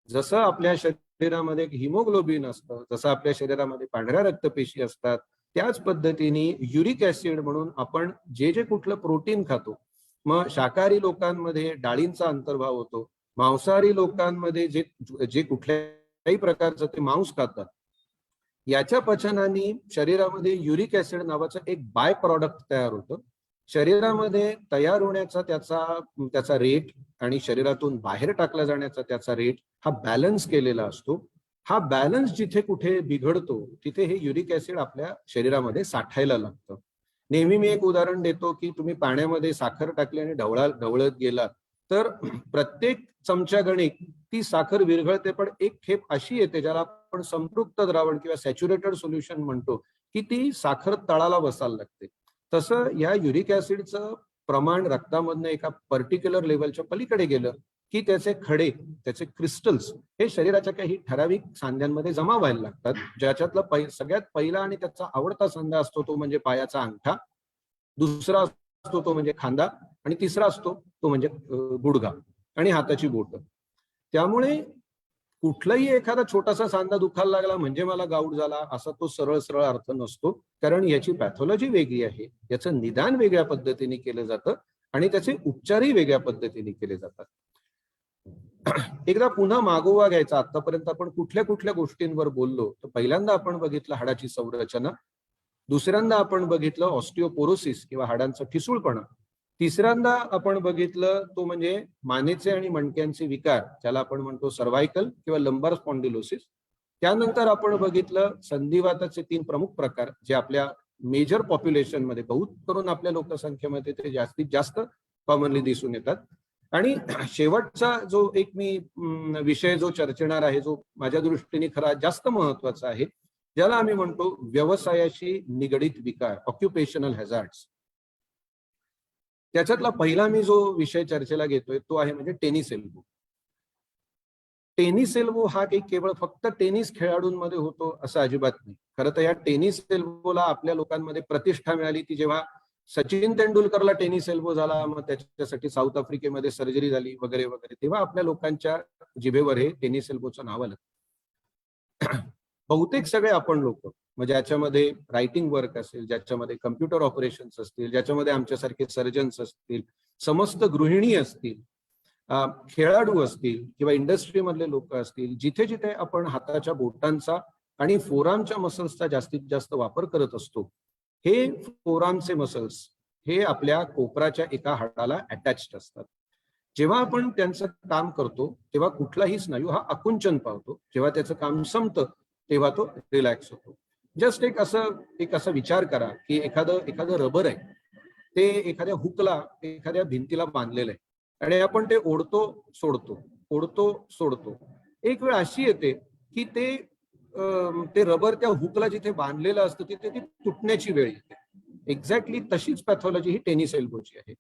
जसं आपल्या शरीरामध्ये हिमोग्लोबिन असतं, जसं आपल्या शरीरामध्ये पांढऱ्या रक्तपेशी असतात, त्याच पद्धतीने युरिक ऍसिड म्हणून आपण जे कुठलं प्रोटीन खातो, मग शाकाहारी लोकांमध्ये डाळींचा अंतर्भाव होतो, मांसाहारी लोकांमध्ये जे कुठल्याही प्रकारचं ते मांस खातात, याच्या पचनाने शरीरामध्ये युरिक ऍसिड नावाचं एक बाय प्रॉडक्ट तयार होतं. शरीरामध्ये तयार होण्याचा त्याचा रेट आणि शरीरातून बाहेर टाकला जाण्याचा त्याचा रेट हा बॅलन्स केलेला असतो. हा बॅलन्स जिथे कुठे बिघडतो तिथे हे युरिक ऍसिड आपल्या शरीरामध्ये साठायला लागतं. नेहमी मी एक उदाहरण देतो की तुम्ही पाण्यामध्ये साखर टाकली आणि ढवळत गेला तर प्रत्येक चमचा गणिक ती साखर विरघळते, पण एक खेप अशी येते ज्याला आपण संपृक्त द्रावण किंवा सॅच्युरेटेड सोल्युशन म्हणतो, की ती साखर तळाला बसायला लागते. तसं या युरिक ऍसिडचं प्रमाण रक्तामधनं एका पर्टिक्युलर लेवलच्या पलीकडे गेलं की त्याचे खडे, त्याचे क्रिस्टल्स हे शरीराच्या काही ठराविक सांध्यांमध्ये जमा व्हायला लागतात. ज्याच्यातला सगळ्यात पहिला आणि त्याचा आवडता सांधा असतो तो म्हणजे पायाचा अंगठा, दुसरा असतो तो म्हणजे खांदा, आणि तिसरा असतो तो म्हणजे गुडघा आणि हाताची बोट. त्यामुळे कुठलाही एखादा छोटासा सांधा दुखायला लागला म्हणजे मला गाऊट झाला असा तो सरळ सरळ अर्थ नसतो, कारण याची पॅथॉलॉजी वेगळी आहे, याचं निदान वेगळ्या पद्धतीने केलं जातं आणि त्याचे उपचारही वेगळ्या पद्धतीने केले जातात. एकदा पुन्हा मागोवा घ्यायचा, आतापर्यंत आपण कुठल्या कुठल्या गोष्टींवर बोललो, तर पहिल्यांदा आपण बघितलं हाडाची संरचना, दुसऱ्यांदा आपण बघितलं ऑस्टिओपोरोसिस किंवा हाडांचा ठिसूळपणा, तिसऱ्यांदा आपण बघितलं तो म्हणजे मानेचे आणि मणक्यांचे विकार ज्याला आपण म्हणतो सर्व्हायकल किंवा लंबार स्पॉन्डिलोसिस. त्यानंतर आपण बघितलं संधिवाताचे 3 प्रमुख प्रकार जे आपल्या मेजर पॉप्युलेशन मध्ये, बहुत करून आपल्या लोकसंख्येमध्ये ते जास्तीत जास्त कॉमनली दिसून येतात. आणि शेवटचा जो एक मी विषय जो चर्चेणार आहे, जो माझ्या दृष्टीने खरा जास्त महत्वाचा आहे, ज्याला आम्ही म्हणतो व्यवसायाशी निगडित विकार, ऑक्युपेशनल हॅझार्ड्स. त्याच्यातला पहिला मी जो विषय चर्चेला घेतोय तो आहे म्हणजे टेनिस एल्बो. टेनिस एल्बो हा काही केवळ फक्त टेनिस खेळाडूंमध्ये होतो असं अजिबात नाही. खरं तर या टेनिस एल्बोला आपल्या लोकांमध्ये प्रतिष्ठा मिळाली ती जेव्हा सचिन तेंडुलकरला टेनिस एल्बो झाला, मग त्याच्यासाठी साऊथ आफ्रिकेमध्ये सर्जरी झाली वगैरे वगैरे, तेव्हा आपल्या लोकांच्या जिभेवर हे टेनिस एल्बोचं नाव आलं. बहुतेक सगळे आपण लोक म्हणजे ज्याच्यामध्ये रायटिंग वर्क असेल, ज्याच्यामध्ये कम्प्युटर ऑपरेशन्स असतील, ज्याच्यामध्ये आमच्यासारखे सर्जन्स असतील, समस्त गृहिणी असतील, खेळाडू असतील किंवा इंडस्ट्रीमधले लोक असतील, जिथे जिथे आपण हाताच्या बोटांचा आणि फोरामच्या मसल्सचा जास्तीत जास्त वापर करत असतो, हे फोरामचे मसल्स हे आपल्या कोपराच्या एका हाडाला अटॅच्ड असतात. जेव्हा आपण त्यांचं काम करतो तेव्हा कुठलाही स्नायू हा आकुंचन पावतो, जेव्हा त्याचं काम संपतं तेव्हा तो रिलॅक्स होतो. जस्ट एक असा विचार करा की एखादं रबर आहे, ते एखाद्या हुकला एखाद्या भिंतीला बांधलेलं आहे आणि आपण ते ओढतो सोडतो. एक वेळ अशी येते की ते रबर त्या हुकला जिथे बांधलेलं असतं तिथे ती तुटण्याची वेळ येते. एक्झॅक्टली तशीच पॅथॉलॉजी ही टेनिस एल्बोची आहे.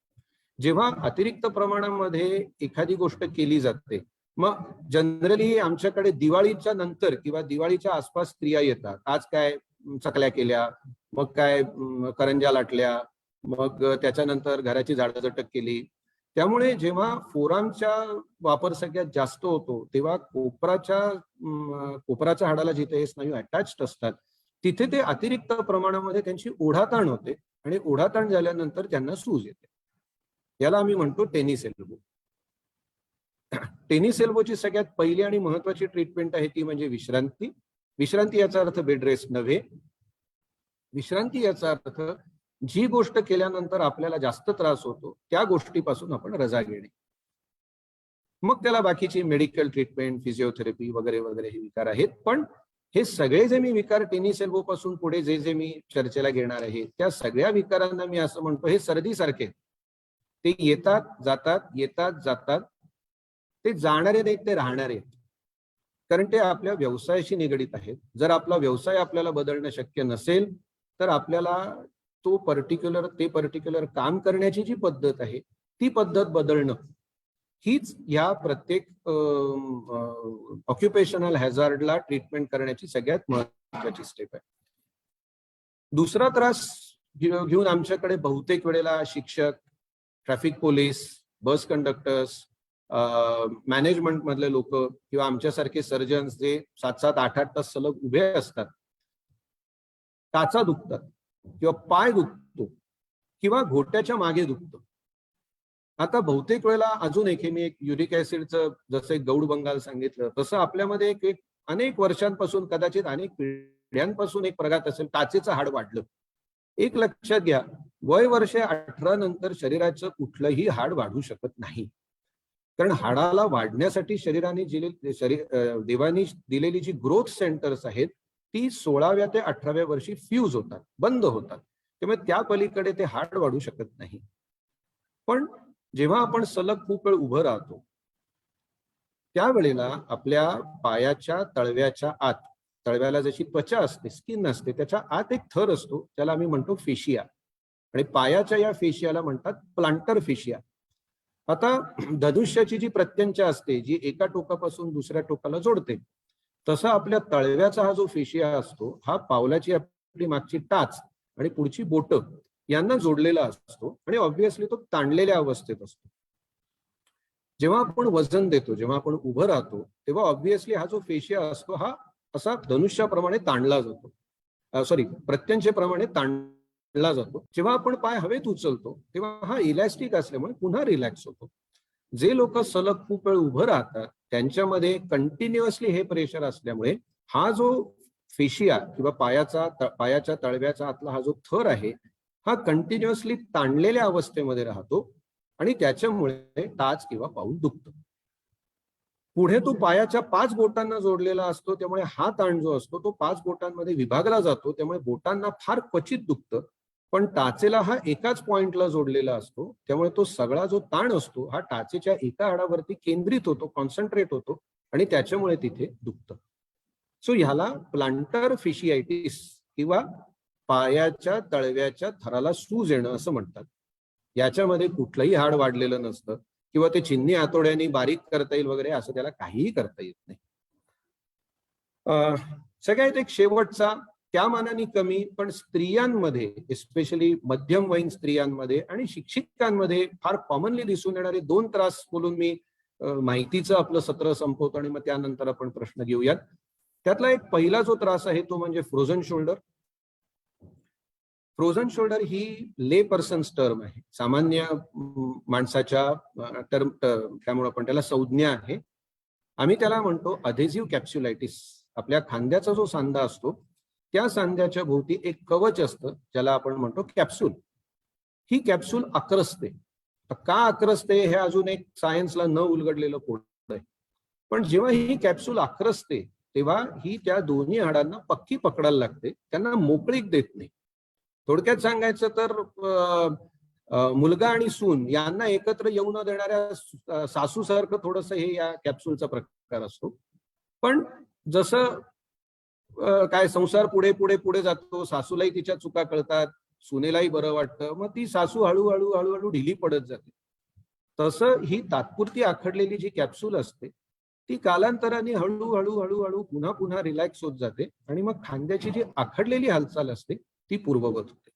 जेव्हा अतिरिक्त प्रमाणामध्ये एखादी गोष्ट केली जाते, मग जनरली आमच्याकडे दिवाळीच्या नंतर किंवा दिवाळीच्या आसपास स्त्रिया येतात. आज काय चकल्या केल्या, मग काय करंज्या लाटल्या, मग त्याच्यानंतर घराची झाडाझटक केली. त्यामुळे जेव्हा फोरामचा वापर सगळ्यात जास्त होतो तेव्हा कोपराच्या हाडाला जिथे हे स्नायू अटॅच्ड असतात तिथे ते अतिरिक्त प्रमाणामध्ये त्यांची ओढाताण होते आणि ओढाताण झाल्यानंतर त्यांना सूज येते. याला आम्ही म्हणतो टेनिस एल्बो. टेनिस एल्बोची सगळ्यात पहिली आणि महत्वाची ट्रीटमेंट आहे ती म्हणजे विश्रांती. विश्रांती याचा अर्थ बेड रेस्ट नव्हे. विश्रांती याचा अर्थ जी गोष्ट केल्यानंतर आपल्याला जास्त त्रास होतो त्या गोष्टीपासून आपण रजा घेणे. मग त्याला बाकीची मेडिकल ट्रीटमेंट, फिजिओथेरपी वगैरे वगैरे हे विकार आहेत. पण हे सगळे जे मी विकार टेनिस एल्बो पासून पुढे जे मी चर्चेला घेणार आहे त्या सगळ्या विकारांना मी असं म्हणतो हे सर्दीसारखे. ते येतात जातात, ते जाणारे नाहीत, ते राहणारे आहेत. कारण ते आपल्या व्यवसायाशी निगडित आहेत. जर आपला व्यवसाय आपल्याला बदलणं शक्य नसेल तर आपल्याला ते पर्टिक्युलर काम करण्याची जी पद्धत आहे ती पद्धत बदलणं हीच या प्रत्येक ऑक्युपेशनल हॅझार्डला ट्रीटमेंट करण्याची सगळ्यात महत्वाची स्टेप आहे. दुसरा त्रास घेऊन आमच्याकडे बहुतेक वेळेला शिक्षक, ट्रॅफिक पोलीस, बस कंडक्टर्स, मॅनेजमेंट मधले लोक किंवा आमच्यासारखे सर्जन्स जे 7-7, 8-8 तास सलग उभे असतात, टाचा दुखतात किंवा पाय दुखतो किंवा घोट्याच्या मागे दुखतं. आता बहुतेक वेळेला अजून मी एक युरिक ऍसिडचं जसं एक गौड बंगाल सांगितलं तसं आपल्यामध्ये एक अनेक वर्षांपासून, कदाचित अनेक पिढ्यांपासून एक प्रघात असेल, टाचेचं हाड वाढलं. एक लक्षात घ्या, वय वर्ष 18 नंतर शरीराचं कुठलंही हाड वाढू शकत नाही. कारण हाडाला वाढण्यासाठी देवानी दिलेली जी ग्रोथ सेंटर्स आहेत ती 16व्या ते 18व्या वर्षी फ्यूज होतात, बंद होतात. त्यामुळे त्या पलीकडे ते हाड वाढू शकत नाही. पण जेव्हा आपण सलग खूप वेळ उभं राहतो त्यावेळेला आपल्या पायाच्या तळव्याच्या आत, तळव्याला जशी त्वचा असते, स्किन असते, त्याच्या आत एक थर असतो त्याला आम्ही म्हणतो फेशिया, आणि पायाच्या या फेशियाला म्हणतात प्लांटर फेशिया. आता धनुष्याची जी प्रत्यंचा असते जी एका टोकापासून दुसऱ्या टोकाला जोडते, तसा आपल्या तळव्याचा हा जो फेशिया असतो हा पावलाची आपली मागची टाच आणि पुढची बोट यांना जोडलेला असतो आणि ऑब्व्हियसली तो ताणलेल्या अवस्थेत असतो. जेव्हा आपण वजन देतो, जेव्हा आपण उभं राहतो, तेव्हा ऑब्व्हियसली हा जो फेशिया असतो हा असा धनुष्याप्रमाणे ताणला जातो, सॉरी प्रत्यंचेप्रमाणे ताणला जातो. जेव्हा आपण पाय हवेत उचलतो तेव्हा हा इलॅस्टिक असल्यामुळे पुन्हा रिलॅक्स होतो. जे लोक सलग खूप वेळ उभं राहतात त्यांच्यामध्ये कंटिन्युअसली हे प्रेशर असल्यामुळे हा जो फेशिया किंवा पायाच्या तळव्याचा आतला हा जो थर आहे हा कंटिन्युअसली ताणलेल्या अवस्थेमध्ये राहतो आणि त्याच्यामुळे टाच किंवा पाऊल दुखतं. पुढे तो पायाच्या 5 बोटांना जोडलेला असतो, त्यामुळे हा ताण जो असतो तो 5 बोटांमध्ये विभागला जातो, त्यामुळे बोटांना फार क्वचित दुखतं. पण टाचेला हा एकाच पॉइंटला जोडलेला असतो, त्यामुळे तो सगळा जो ताण असतो हा टाचेच्या एका हाडावरती केंद्रित होतो, कॉन्सन्ट्रेट होतो आणि त्याच्यामुळे तिथे दुखतं. सो ह्याला प्लांटर फेशियाटिस किंवा पायाच्या तळव्याच्या थराला सूज येणं असं म्हणतात. याच्यामध्ये कुठलंही हाड वाढलेलं नसतं किंवा ते चिन्नी हातोड्याने बारीक करता येईल वगैरे असं त्याला काहीही करता येत नाही. सगळ्यात एक शेवटचा, त्या मानाने कमी पण स्त्रियांमध्ये, एस्पेशली मध्यमवयीन स्त्रियांमध्ये आणि शिक्षिकांमध्ये फार कॉमनली दिसून येणारे 2 त्रास बोलून मी माहितीचं आपलं सत्र संपवतो आणि मग त्यानंतर आपण प्रश्न घेऊयात. त्यातला एक पहिला जो त्रास आहे तो म्हणजे फ्रोझन शोल्डर. फ्रोझन शोल्डर ही ले पर्सन्स टर्म आहे, सामान्य माणसाच्या टर्म, त्यामुळे आपण त्याला संज्ञा आहे. आम्ही त्याला म्हणतो अधेसिव्ह कॅप्स्युलायटिस. आपल्या खांद्याचा जो सांधा असतो त्या सांध्याच्या भोवती एक कवच असतं ज्याला आपण म्हणतो कॅप्सूल. ही कॅप्सूल आक्रसते. का आक्रसते हे अजून एक सायन्सला न उलगडलेलं कोड आहे. पण जेव्हा ही कॅप्सूल आक्रसते तेव्हा ही त्या दोन्ही हाडांना पक्की पकडायला लागते, त्यांना मोकळीक देत नाही. थोडक्यात सांगायचं तर मुलगा आणि सून यांना एकत्र येऊ न देणाऱ्या सासूसारखं थोडंसं हे या कॅप्सूलचा प्रकार असतो. पण जसं काय संसार पुढे पुढे पुढे जातो, सासूलाही तिच्या चुका कळतात, सुनेलाही बरं वाटतं, मग ती सासू हळूहळू हळूहळू ढिली पडत जाते. तसं ही तात्पुरती आखडलेली जी कॅप्सूल असते ती कालांतराने हळूहळू हळूहळू पुन्हा पुन्हा रिलॅक्स होत जाते आणि मग खांद्याची जी आखडलेली हालचाल असते ती पूर्ववत होते.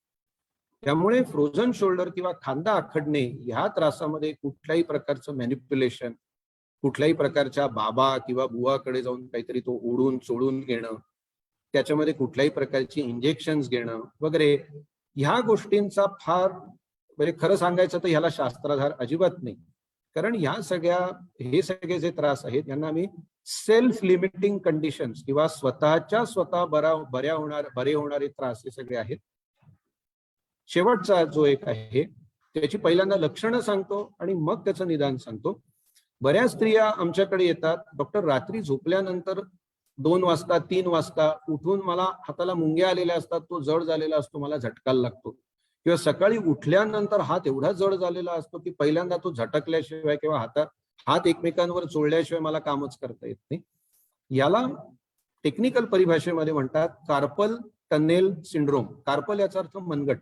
त्यामुळे फ्रोझन शोल्डर किंवा खांदा आखडणे ह्या त्रासामध्ये कुठल्याही प्रकारचं मॅनिप्युलेशन, कुठल्याही प्रकारच्या बाबा किंवा बुवाकडे जाऊन काहीतरी तो ओढून चोळून घेणं, त्याच्यामध्ये कुठल्याही प्रकारची इंजेक्शन्स घेणं वगैरे ह्या गोष्टींचा फार, म्हणजे खरं सांगायचं तर ह्याला शास्त्राधार अजिबात नाही. कारण हे सगळे जे त्रास आहेत यांना आम्ही सेल्फ लिमिटिंग कंडिशन्स किंवा स्वतःच्या स्वतः बरे होणारे त्रास हे सगळे आहेत. शेवटचा जो एक आहे त्याची पहिल्यांदा लक्षणं सांगतो आणि मग त्याचं निदान सांगतो. बऱ्याच स्त्रिया आमच्याकडे येतात, डॉक्टर रात्री झोपल्यानंतर 2 वाजता 3 वाजता उठून मला हाताला मुंग्या आलेल्या असतात, तो जड झालेला असतो, मला झटकायला लागतो, किंवा सकाळी उठल्यानंतर हात एवढा जड झालेला असतो की पहिल्यांदा तो झटकल्याशिवाय किंवा हात एकमेकांवर चोळल्याशिवाय मला कामच करता येत नाही. याला टेक्निकल परिभाषेमध्ये म्हणतात कार्पल टनेल सिंड्रोम. कार्पल याचा अर्थ मनगट.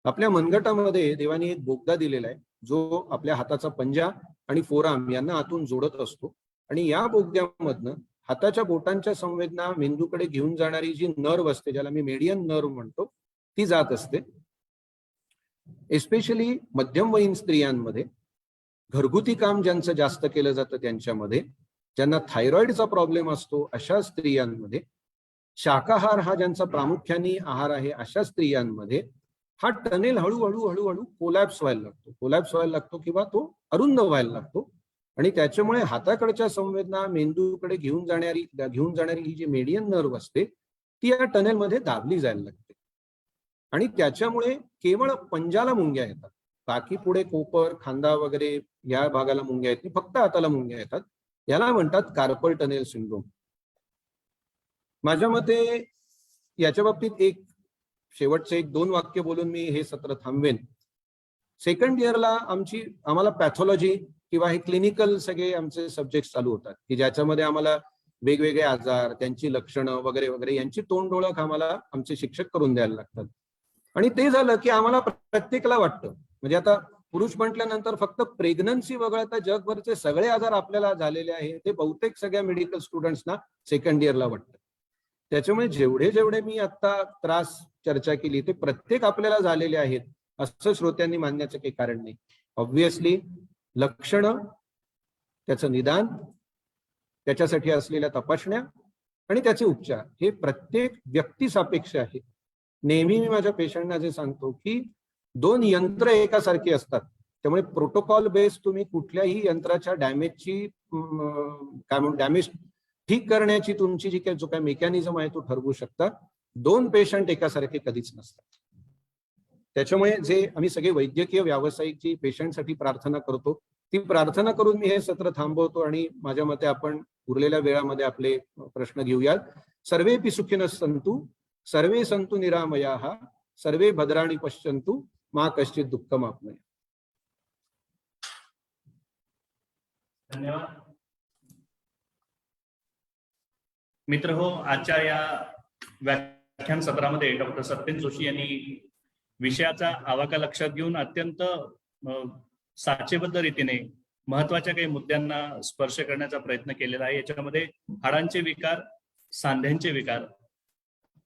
आपल्या मनगटामध्ये देवाने एक बोगदा दिलेला आहे जो आपल्या हाताचा पंजा आणि फोरआर्म यांना आतून जोडत असतो आणि या बोगद्यामधनं हाताच्या बोटांच्या संवेदना मेंदूकडे घेऊन जाणारी जी नर्व असते, ज्याला मी मेडियन नर्व म्हणतो, ती जात असते. एस्पेशली मध्यमवयीन स्त्रियांमध्ये, घरगुती काम ज्यांचं जास्त केलं जातं त्यांच्यामध्ये, ज्यांना थायरॉइडचा प्रॉब्लेम असतो अशा स्त्रियांमध्ये, शाकाहार हा ज्यांचा प्रामुख्याने आहार आहे अशा स्त्रियांमध्ये हा टनेल हळूहळू हळूहळू कोलॅप्स व्हायला लागतो किंवा तो अरुंद व्हायला लागतो आणि त्याच्यामुळे हाताकडच्या संवेदना मेंदूकडे घेऊन जाणारी ही जी मेडियन नर्व असते ती या टनेलमध्ये दाबली जायला लागते आणि त्याच्यामुळे केवळ पंजाला मुंग्या येतात. बाकी पुढे कोपर, खांदा वगैरे या भागाला मुंग्या येत नाही, फक्त हाताला मुंग्या येतात. याला म्हणतात कार्पल टनेल सिंड्रोम. माझ्या मते याच्या बाबतीत एक शेवटचे 1-2 वाक्य बोलून मी हे सत्र थांबवेन. सेकंड इयरला आम्हाला पॅथॉलॉजी किंवा हे क्लिनिकल सगळे आमचे सब्जेक्ट चालू होतात की ज्याच्यामध्ये आम्हाला वेगवेगळे आजार, त्यांची लक्षणं वगैरे वगैरे यांची तोंडओळख आम्हाला आमचे शिक्षक करून द्यायला लागतात. आणि ते झालं की आम्हाला प्रत्येकाला वाटतं, म्हणजे आता पुरुष म्हटल्यानंतर फक्त प्रेग्नन्सी वगळता जगभरचे सगळे आजार आपल्याला झालेले आहेत ते बहुतेक सगळ्या मेडिकल स्टुडंट्सना सेकंड इयरला वाटतं. त्याच्यामुळे जेवढे जेवढे मी आता त्रास चर्चा केली ते प्रत्येक आपल्याला झालेले आहेत असं श्रोत्यांनी मानण्याचं काही कारण नाही. ऑब्व्हियसली लक्षणं, त्याचं निदान, त्याच्यासाठी असलेल्या तपासण्या आणि त्याचे उपचार हे प्रत्येक व्यक्तीसापेक्ष आहे. नेहमी मी माझ्या पेशंटना जे सांगतो की 2 यंत्र एकासारखी असतात, त्यामुळे प्रोटोकॉल बेस तुम्ही कुठल्याही यंत्राच्या डॅमेज ठीक करण्याची तुमची जी काही जो काही मेकॅनिझम आहे तो ठरवू शकता. 2 पेशंट एकासारखे कधीच नसतात. त्याच्यामुळे जे आम्ही सगळे वैद्यकीय व्यावसायिक जी पेशंटसाठी प्रार्थना करतो ती प्रार्थना करून मी हे सत्र थांबवतो आणि माझ्या मते आपण उरलेल्या वेळामध्ये आपले प्रश्न घेऊयात. सर्वेपि सुखिनः सन्तु, सर्वे सन्तु निरामयाः, सर्वे भद्राणि पश्यन्तु, मा कश्चित् दुःखम् आपनयेत्. धन्यवाद मित्र हो. आजच्या या व्याख्यान सत्रामध्ये डॉक्टर सत्येन जोशी यांनी विषयाचा आवाका लक्षात घेऊन अत्यंत साचेबद्ध रीतीने महत्वाच्या काही मुद्द्यांना स्पर्श करण्याचा प्रयत्न केलेला आहे. याच्यामध्ये हाडांचे विकार, सांध्यांचे विकार,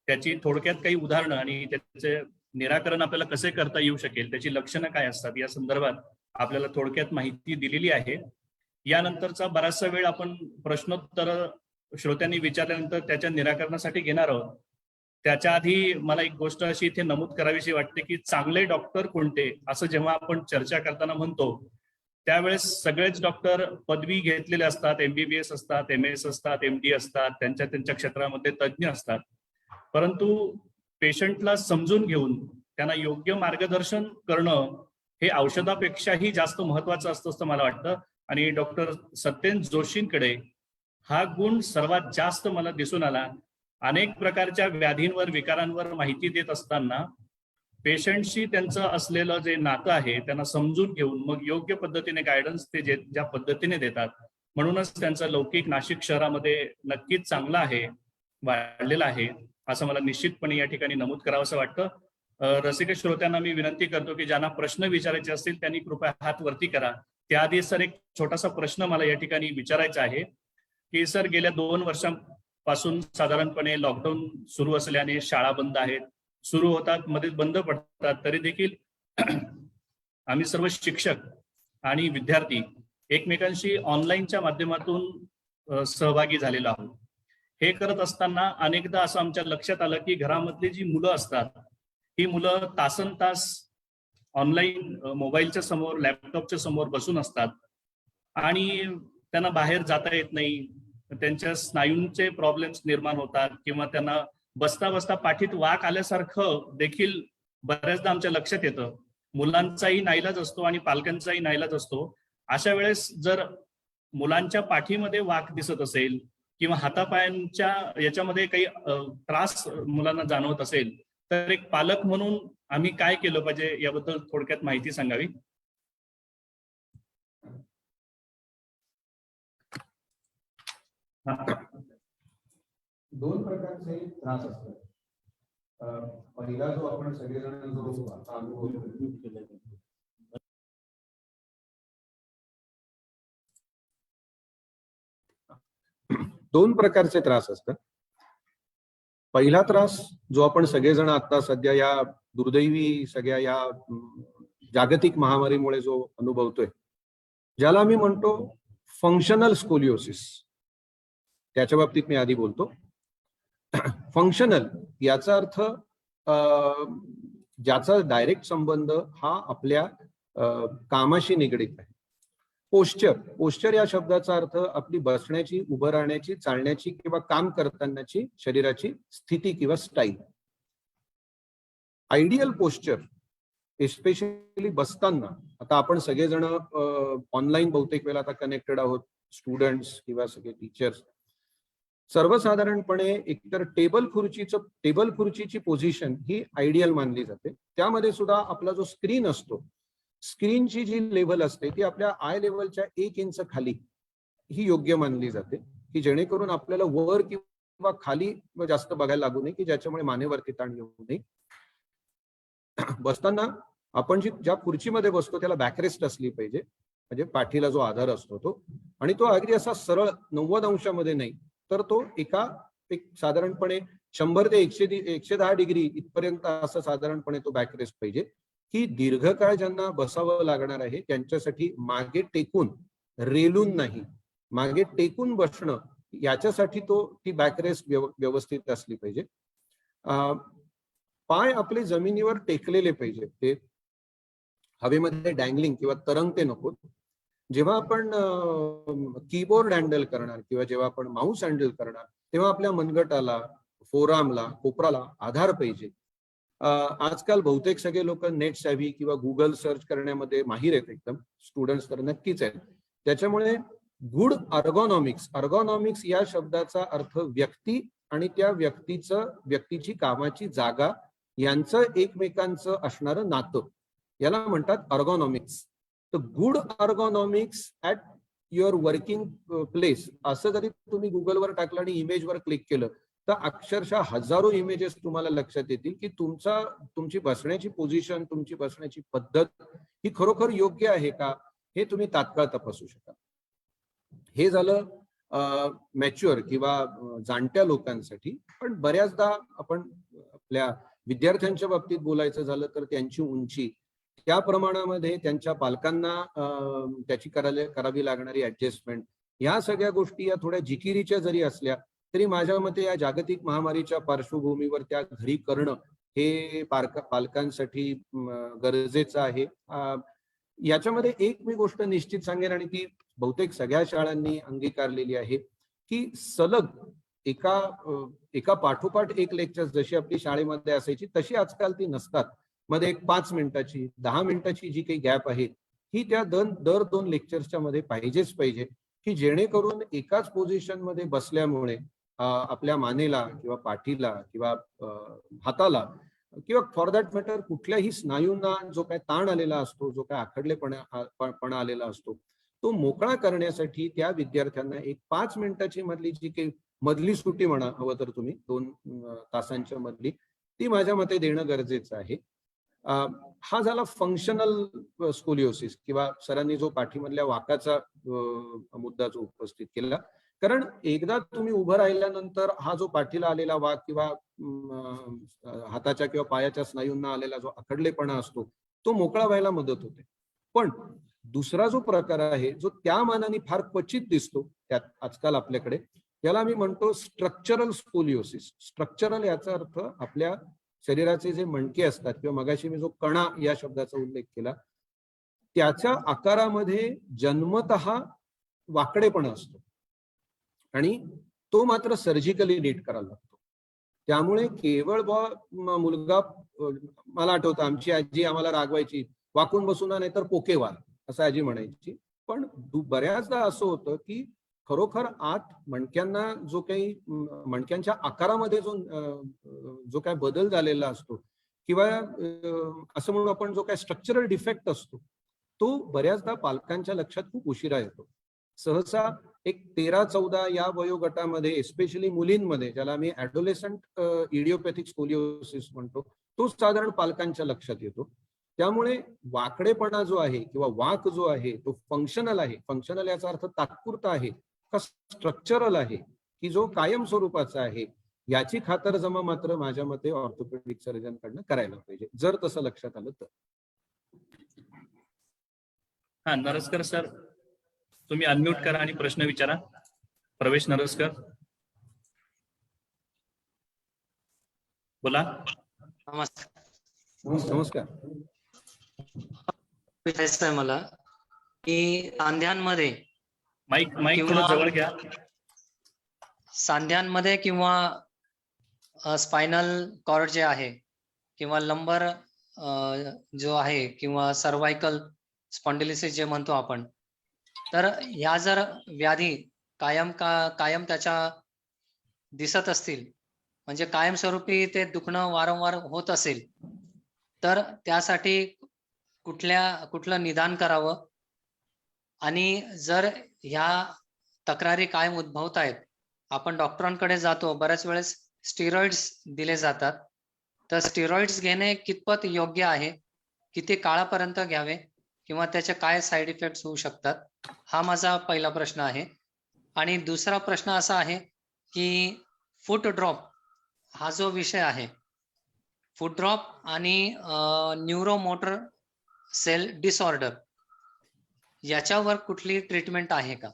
त्याची थोडक्यात काही उदाहरणं आणि त्याचे निराकरण आपल्याला कसे करता येऊ शकेल, त्याची लक्षणं काय असतात या संदर्भात आपल्याला थोडक्यात माहिती दिलेली आहे. यानंतरचा बराचसा वेळ आपण प्रश्नोत्तर श्रोत्यांनी विचारल्यानंतर त्याच्या निराकरणासाठी घेणार आहोत. त्याच्या आधी मला एक गोष्ट अशी इथे नमूद करावीशी वाटते की चांगले डॉक्टर कोणते असं जेव्हा आपण चर्चा करताना म्हणतो त्यावेळेस सगळेच डॉक्टर पदवी घेतलेले असतात, MBBS असतात, MS असतात, MD असतात, त्यांच्या क्षेत्रामध्ये तज्ज्ञ असतात. परंतु पेशंटला समजून घेऊन त्यांना योग्य मार्गदर्शन करणं हे औषधापेक्षाही जास्त महत्वाचं असतं असं मला वाटतं. आणि डॉक्टर सत्येन जोशींकडे हा गुण सर्वात जास्त मला दिसून आला. अनेक प्रकारच्या व्याधींवर, विकारांवर माहिती देत असताना पेशंटशी त्यांचं असलेलं जे नातं आहे त्यांना समजून घेऊन मग योग्य पद्धतीने गायडन्स ते ज्या पद्धतीने देतात, म्हणूनच त्यांचा लौकिक नाशिक शहरामध्ये नक्कीच चांगला आहे, वाढलेला आहे असं मला निश्चितपणे या ठिकाणी नमूद करावं असं वाटतं. रसिक श्रोत्यांना मी विनंती करतो की ज्यांना प्रश्न विचारायचे असतील त्यांनी कृपया हात वरती करा. त्याआधी सर एक छोटासा प्रश्न मला या ठिकाणी विचारायचा आहे की सर गेल्या 2 वर्षांपासून साधारणपणे लॉकडाऊन सुरू असल्याने शाळा बंद आहेत, सुरू होतात, मध्येच बंद पडतात, तरी देखील आम्ही सर्व शिक्षक आणि विद्यार्थी एकमेकांशी ऑनलाईनच्या माध्यमातून सहभागी झालेलो आहोत. हे करत असताना अनेकदा असं आमच्या लक्षात आलं की घरामधली जी मुलं असतात ही मुलं तासनतास ऑनलाईन मोबाईलच्या समोर, लॅपटॉपच्या समोर बसून असतात आणि त्यांना बाहेर जाता येत नाही, त्यांच्या स्नायूंचे प्रॉब्लेम्स निर्माण होतात किंवा त्यांना बसता बसता पाठीत वाक आल्यासारखं देखील बऱ्याचदा आमच्या लक्षात येतं. मुलांचाही नाईलाज असतो आणि पालकांचाही नाईलाज असतो. अशा वेळेस जर मुलांच्या पाठीमध्ये वाक दिसत असेल किंवा हातापायांच्या याच्यामध्ये काही त्रास मुलांना जाणवत असेल तर एक पालक म्हणून आम्ही काय केलं पाहिजे याबद्दल थोडक्यात माहिती सांगावी. दोन प्रकारचे त्रास असतात. पहिला जो आपण सगळेजण दोन प्रकारचे त्रास असतात. पहिला त्रास जो आपण सगळेजण आता सध्या या दुर्दैवी सगळ्या या जागतिक महामारीमुळे जो अनुभवतोय, ज्याला मी म्हणतो फंक्शनल स्कोलिओसिस, त्याच्या बाबतीत मी आधी बोलतो. फंक्शनल याचा अर्थ ज्याचा डायरेक्ट संबंध हा आपल्या कामाशी निगडित आहे. पोश्चर या शब्दाचा अर्थ आपली बसण्याची, उभं राहण्याची, चालण्याची किंवा काम करतानाची शरीराची स्थिती किंवा स्टाईल. आयडियल पोश्चर एस्पेशली बसताना, आता आपण सगळेजण ऑनलाईन बहुतेक वेळा आता कनेक्टेड आहोत, स्टुडंट्स किंवा सगळे टीचर्स, सर्वसाधारणपणे एकतर टेबल खुर्चीची पोझिशन ही आयडियल मानली जाते. त्यामध्ये सुद्धा आपला जो स्क्रीन असतो, स्क्रीनची जी लेवल असते ती आपल्या आय लेवलच्या 1 इंच खाली ही योग्य मानली जाते, की जेणेकरून आपल्याला वर किंवा खाली जास्त बघायला लागू नये, की ज्याच्यामुळे मानेवरती ताण येऊ नये. बसताना आपण ज्या खुर्चीमध्ये बसतो त्याला बॅकरेस्ट असली पाहिजे, म्हणजे पाठीला जो आधार असतो तो, आणि तो अगदी असा सरळ 90 अंशामध्ये नाही, तर तो एक साधारणपणे 100 ते 110 डिग्री इथपर्यंत असं साधारणपणे तो बॅकरेस्ट पाहिजे, की दीर्घकाळ ज्यांना बसावं लागणार आहे त्यांच्यासाठी मागे टेकून, रेलून नाही, मागे टेकून बसणं, याच्यासाठी ती बॅकरेस्ट व्यवस्थित असली पाहिजे. पाय आपले जमिनीवर टेकलेले पाहिजे, ते हवेमध्ये डँगलिंग किंवा तरंगते नको. जेव्हा आपण कीबोर्ड हँडल करणार किंवा जेव्हा आपण माऊस हँडल करणार तेव्हा आपल्या मनगटाला, फोरामला, कोपराला आधार पाहिजे. आजकाल बहुतेक सगळे लोक नेट सॅव्ही किंवा गुगल सर्च करण्यामध्ये माहीर आहेत, एकदम स्टुडंट्स तर नक्कीच आहेत. त्याच्यामुळे गुड अर्गोनॉमिक्स या शब्दाचा अर्थ व्यक्ती आणि त्या व्यक्तीची कामाची जागा यांचं एकमेकांचं असणारं नातं, याला म्हणतात अर्गोनॉमिक्स. तर good ergonomics at your working place असं जरी तुम्ही गुगलवर टाकलं आणि इमेजवर क्लिक केलं तर अक्षरशः हजारो इमेजेस तुम्हाला लक्षात येतील, की तुमची बसण्याची पोझिशन, तुमची बसण्याची पद्धत ही खरोखर योग्य आहे का, हे तुम्ही तात्काळ तपासू शकाल. हे झालं मॅच्युअर किंवा जाणत्या लोकांसाठी. पण बऱ्याचदा आपण आपल्या विद्यार्थ्यांच्या बाबतीत बोलायचं झालं तर त्यांची उंची, त्या प्रमाणामध्ये त्यांच्या पालकांना त्याची करावी लागणारी ऍडजस्टमेंट, या सगळ्या गोष्टी या थोड्या जिकिरीच्या जरी असल्या तरी माझ्या मते या जागतिक महामारीच्या पार्श्वभूमीवर त्या घरी करणं हे पालकांसाठी गरजेचं आहे. याच्यामध्ये एक मी गोष्ट निश्चित सांगेन, आणि ती बहुतेक सगळ्या शाळांनी अंगीकारलेली आहे, की सलग एका पाठोपाठ एक लेक्चर जशी आपली शाळेमध्ये असायची तशी आजकाल ती नसतात. मध्ये एक 5 मिनिटाची 10 मिनिटाची जी काही गॅप आहे ही त्या दर 2 लेक्चर्सच्या मध्ये पाहिजेच पाहिजे, की जेणेकरून एकाच पोझिशन मध्ये बसल्यामुळे आपल्या मानेला किंवा पाठीला किंवा हाताला किंवा फॉर दॅट मॅटर कुठल्याही स्नायूंना जो काय ताण आलेला असतो, जो काय आखडलेपणा आलेला असतो, तो मोकळा करण्यासाठी त्या विद्यार्थ्यांना एक 5 मिनिटाची मधली जी काही मधली सुट्टी म्हणा हवं तर तुम्ही 2 तासांच्या मधली, ती माझ्या मते देणं गरजेचं आहे. हा झाला फंक्शनल स्कोलिओसिस किंवा सरांनी जो पाठीमधल्या वाकाचा मुद्दा जो उपस्थित केला. कारण एकदा तुम्ही उभं राहिल्यानंतर हा जो पाठीला आलेला वाक किंवा हाताच्या किंवा पायाच्या स्नायूंना आलेला जो आखडलेपणा असतो तो मोकळा व्हायला मदत होते. पण दुसरा जो प्रकार आहे जो त्या मानाने फार क्वचित दिसतो त्यात आजकाल आपल्याकडे, याला मी म्हणतो स्ट्रक्चरल स्कोलिओसिस. स्ट्रक्चरल याचा अर्थ आपल्या शरीराचे जे मणके असतात किंवा मगाशी मी जो कणा या शब्दाचा उल्लेख केला त्याच्या आकारामध्ये जन्मतः वाकडेपणा असतो आणि तो मात्र सर्जिकली नीट करायला लागतो. त्यामुळे केवळ मुलगा, मला आठवतं आमची आजी आम्हाला रागवायची, वाकून बसू ना नाही तर पोकेवार असं आजी म्हणायची. पण बऱ्याचदा असं होतं की खरोखर आत मणक्यांना जो काही मणक्यांच्या आकारामध्ये जो काय बदल झालेला असतो किंवा असं म्हणून आपण जो काय स्ट्रक्चरल डिफेक्ट असतो तो बऱ्याचदा पालकांच्या लक्षात खूप उशिरा येतो. सहसा एक 13-14 या वयोगटामध्ये एस्पेशली मुलींमध्ये, ज्याला मी ऍडोलेसंट इडिओपॅथिक स्कोलिओसिस म्हणतो, तो साधारण पालकांच्या लक्षात येतो. त्यामुळे वाकडेपणा जो आहे किंवा वाक जो आहे तो फंक्शनल आहे. फंक्शनल याचा अर्थ तात्पुरता आहे का स्ट्रक्चरल आहे की जो कायम स्वरूपाचा आहे, याची खातरजमा मात्र माझ्या मते ऑर्थोपेडिक सर्जन कडनं करायला पाहिजे, जर तसं लक्षात आलं तर. हा, नरस्कर सर तुम्ही अनम्यूट करा आणि प्रश्न विचारा. प्रवेश नरस्कर बोला. नमस्कार. विचारायचं आहे मला की सांध्यांमध्ये माईक थोडं जवळ घ्या. सांध्यांमध्ये किंवा स्पायनल कॉर्ड जे आहे किंवा लंबर जो आहे किंवा सर्वायकल स्पॉन्डिलिसिस जे म्हणतो आपण, तर ह्या जर व्याधी कायम त्याच्या दिसत असतील, म्हणजे कायमस्वरूपी ते दुखणं वारंवार होत असेल, तर त्यासाठी कुठलं निदान करावं? आणि जर ह्या तक्रारी कायम उद्भवत आहेत, आपण डॉक्टरांकडे जातो, बऱ्याच वेळेस स्टिरॉइड्स दिले जातात, तर स्टिरॉइड्स घेणे कितपत योग्य आहे, किती काळापर्यंत घ्यावे किंवा त्याचे काय साईड इफेक्ट्स होऊ शकतात, हा माझा पहिला प्रश्न आहे. आणि दुसरा प्रश्न असा आहे की फूट ड्रॉप हा जो विषय आहे, फूट ड्रॉप आणि न्यूरोमोटर सेल डिसऑर्डर, याच्यावर कुठली ट्रीटमेंट आहे का?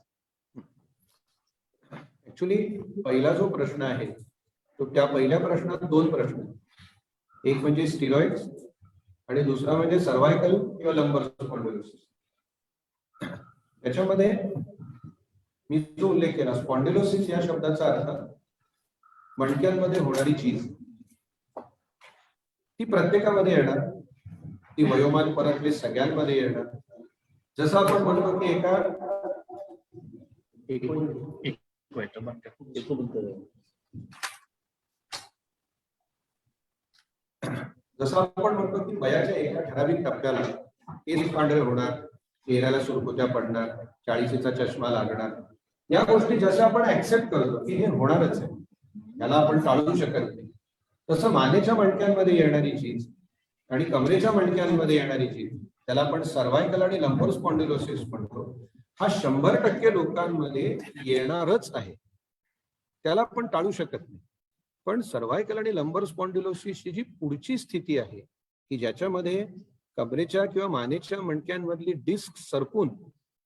ऍक्च्युली पहिला जो प्रश्न आहे तो त्या पहिल्या प्रश्नात दोन प्रश्न आहेत. एक म्हणजे स्टिरॉइड्स आणि दुसरा म्हणजे सर्व्हायकल किंवा लंबर स्पॉन्डिलोसिस. त्याच्यामध्ये मी जो उल्लेख केला, स्पॉन्डिलोसिस या शब्दाचा अर्थ मणक्यांमध्ये होणारी चीज, ती प्रत्येकामध्ये येणार, ती वयोमान परतले सगळ्यांमध्ये येणार. जसं आपण म्हणतो की जसं आपण म्हणतो की वयाच्या एका ठराविक टप्प्याला केस पांढरे होणार, चेहऱ्याला सुरकुत्या पडणार, 40चा चष्मा लागणार, या गोष्टी जसं आपण ऍक्सेप्ट करतो की हे होणारच आहे, याला आपण टाळू शकत नाही, तसं मानेच्या मणक्यांमध्ये येणारी चीज आणि कमरेच्या मणक्यांमध्ये येणारी चीज, त्याला आपण सर्व्हायकल आणि लंबर स्पॉन्डिलोसिस म्हणतो, हा 100% लोकांमध्ये येणारच आहे, त्याला आपण टाळू शकत नाही. पण सर्व्हायकल आणि लंबर स्पॉन्डिलोसिसची जी पुढची स्थिती आहे की ज्याच्यामध्ये कमरेच्या किंवा मानेच्या मणक्यांमधली डिस्क सरकून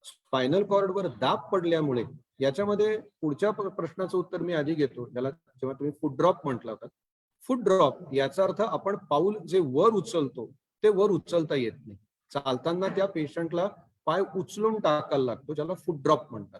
स्पायनल कॉर्डवर दाब पडल्यामुळे, याच्यामध्ये पुढच्या प्रश्नाचं उत्तर मी आधी घेतो, ज्याला जेव्हा तुम्ही फूट ड्रॉप म्हटला होता. फूट ड्रॉप याचा अर्थ आपण पाऊल जे वर उचलतो ते वर उचलता येत नाही, चालताना त्या पेशंटला पाय उचलून टाकायला लागतो, ज्याला फूट ड्रॉप म्हणतात.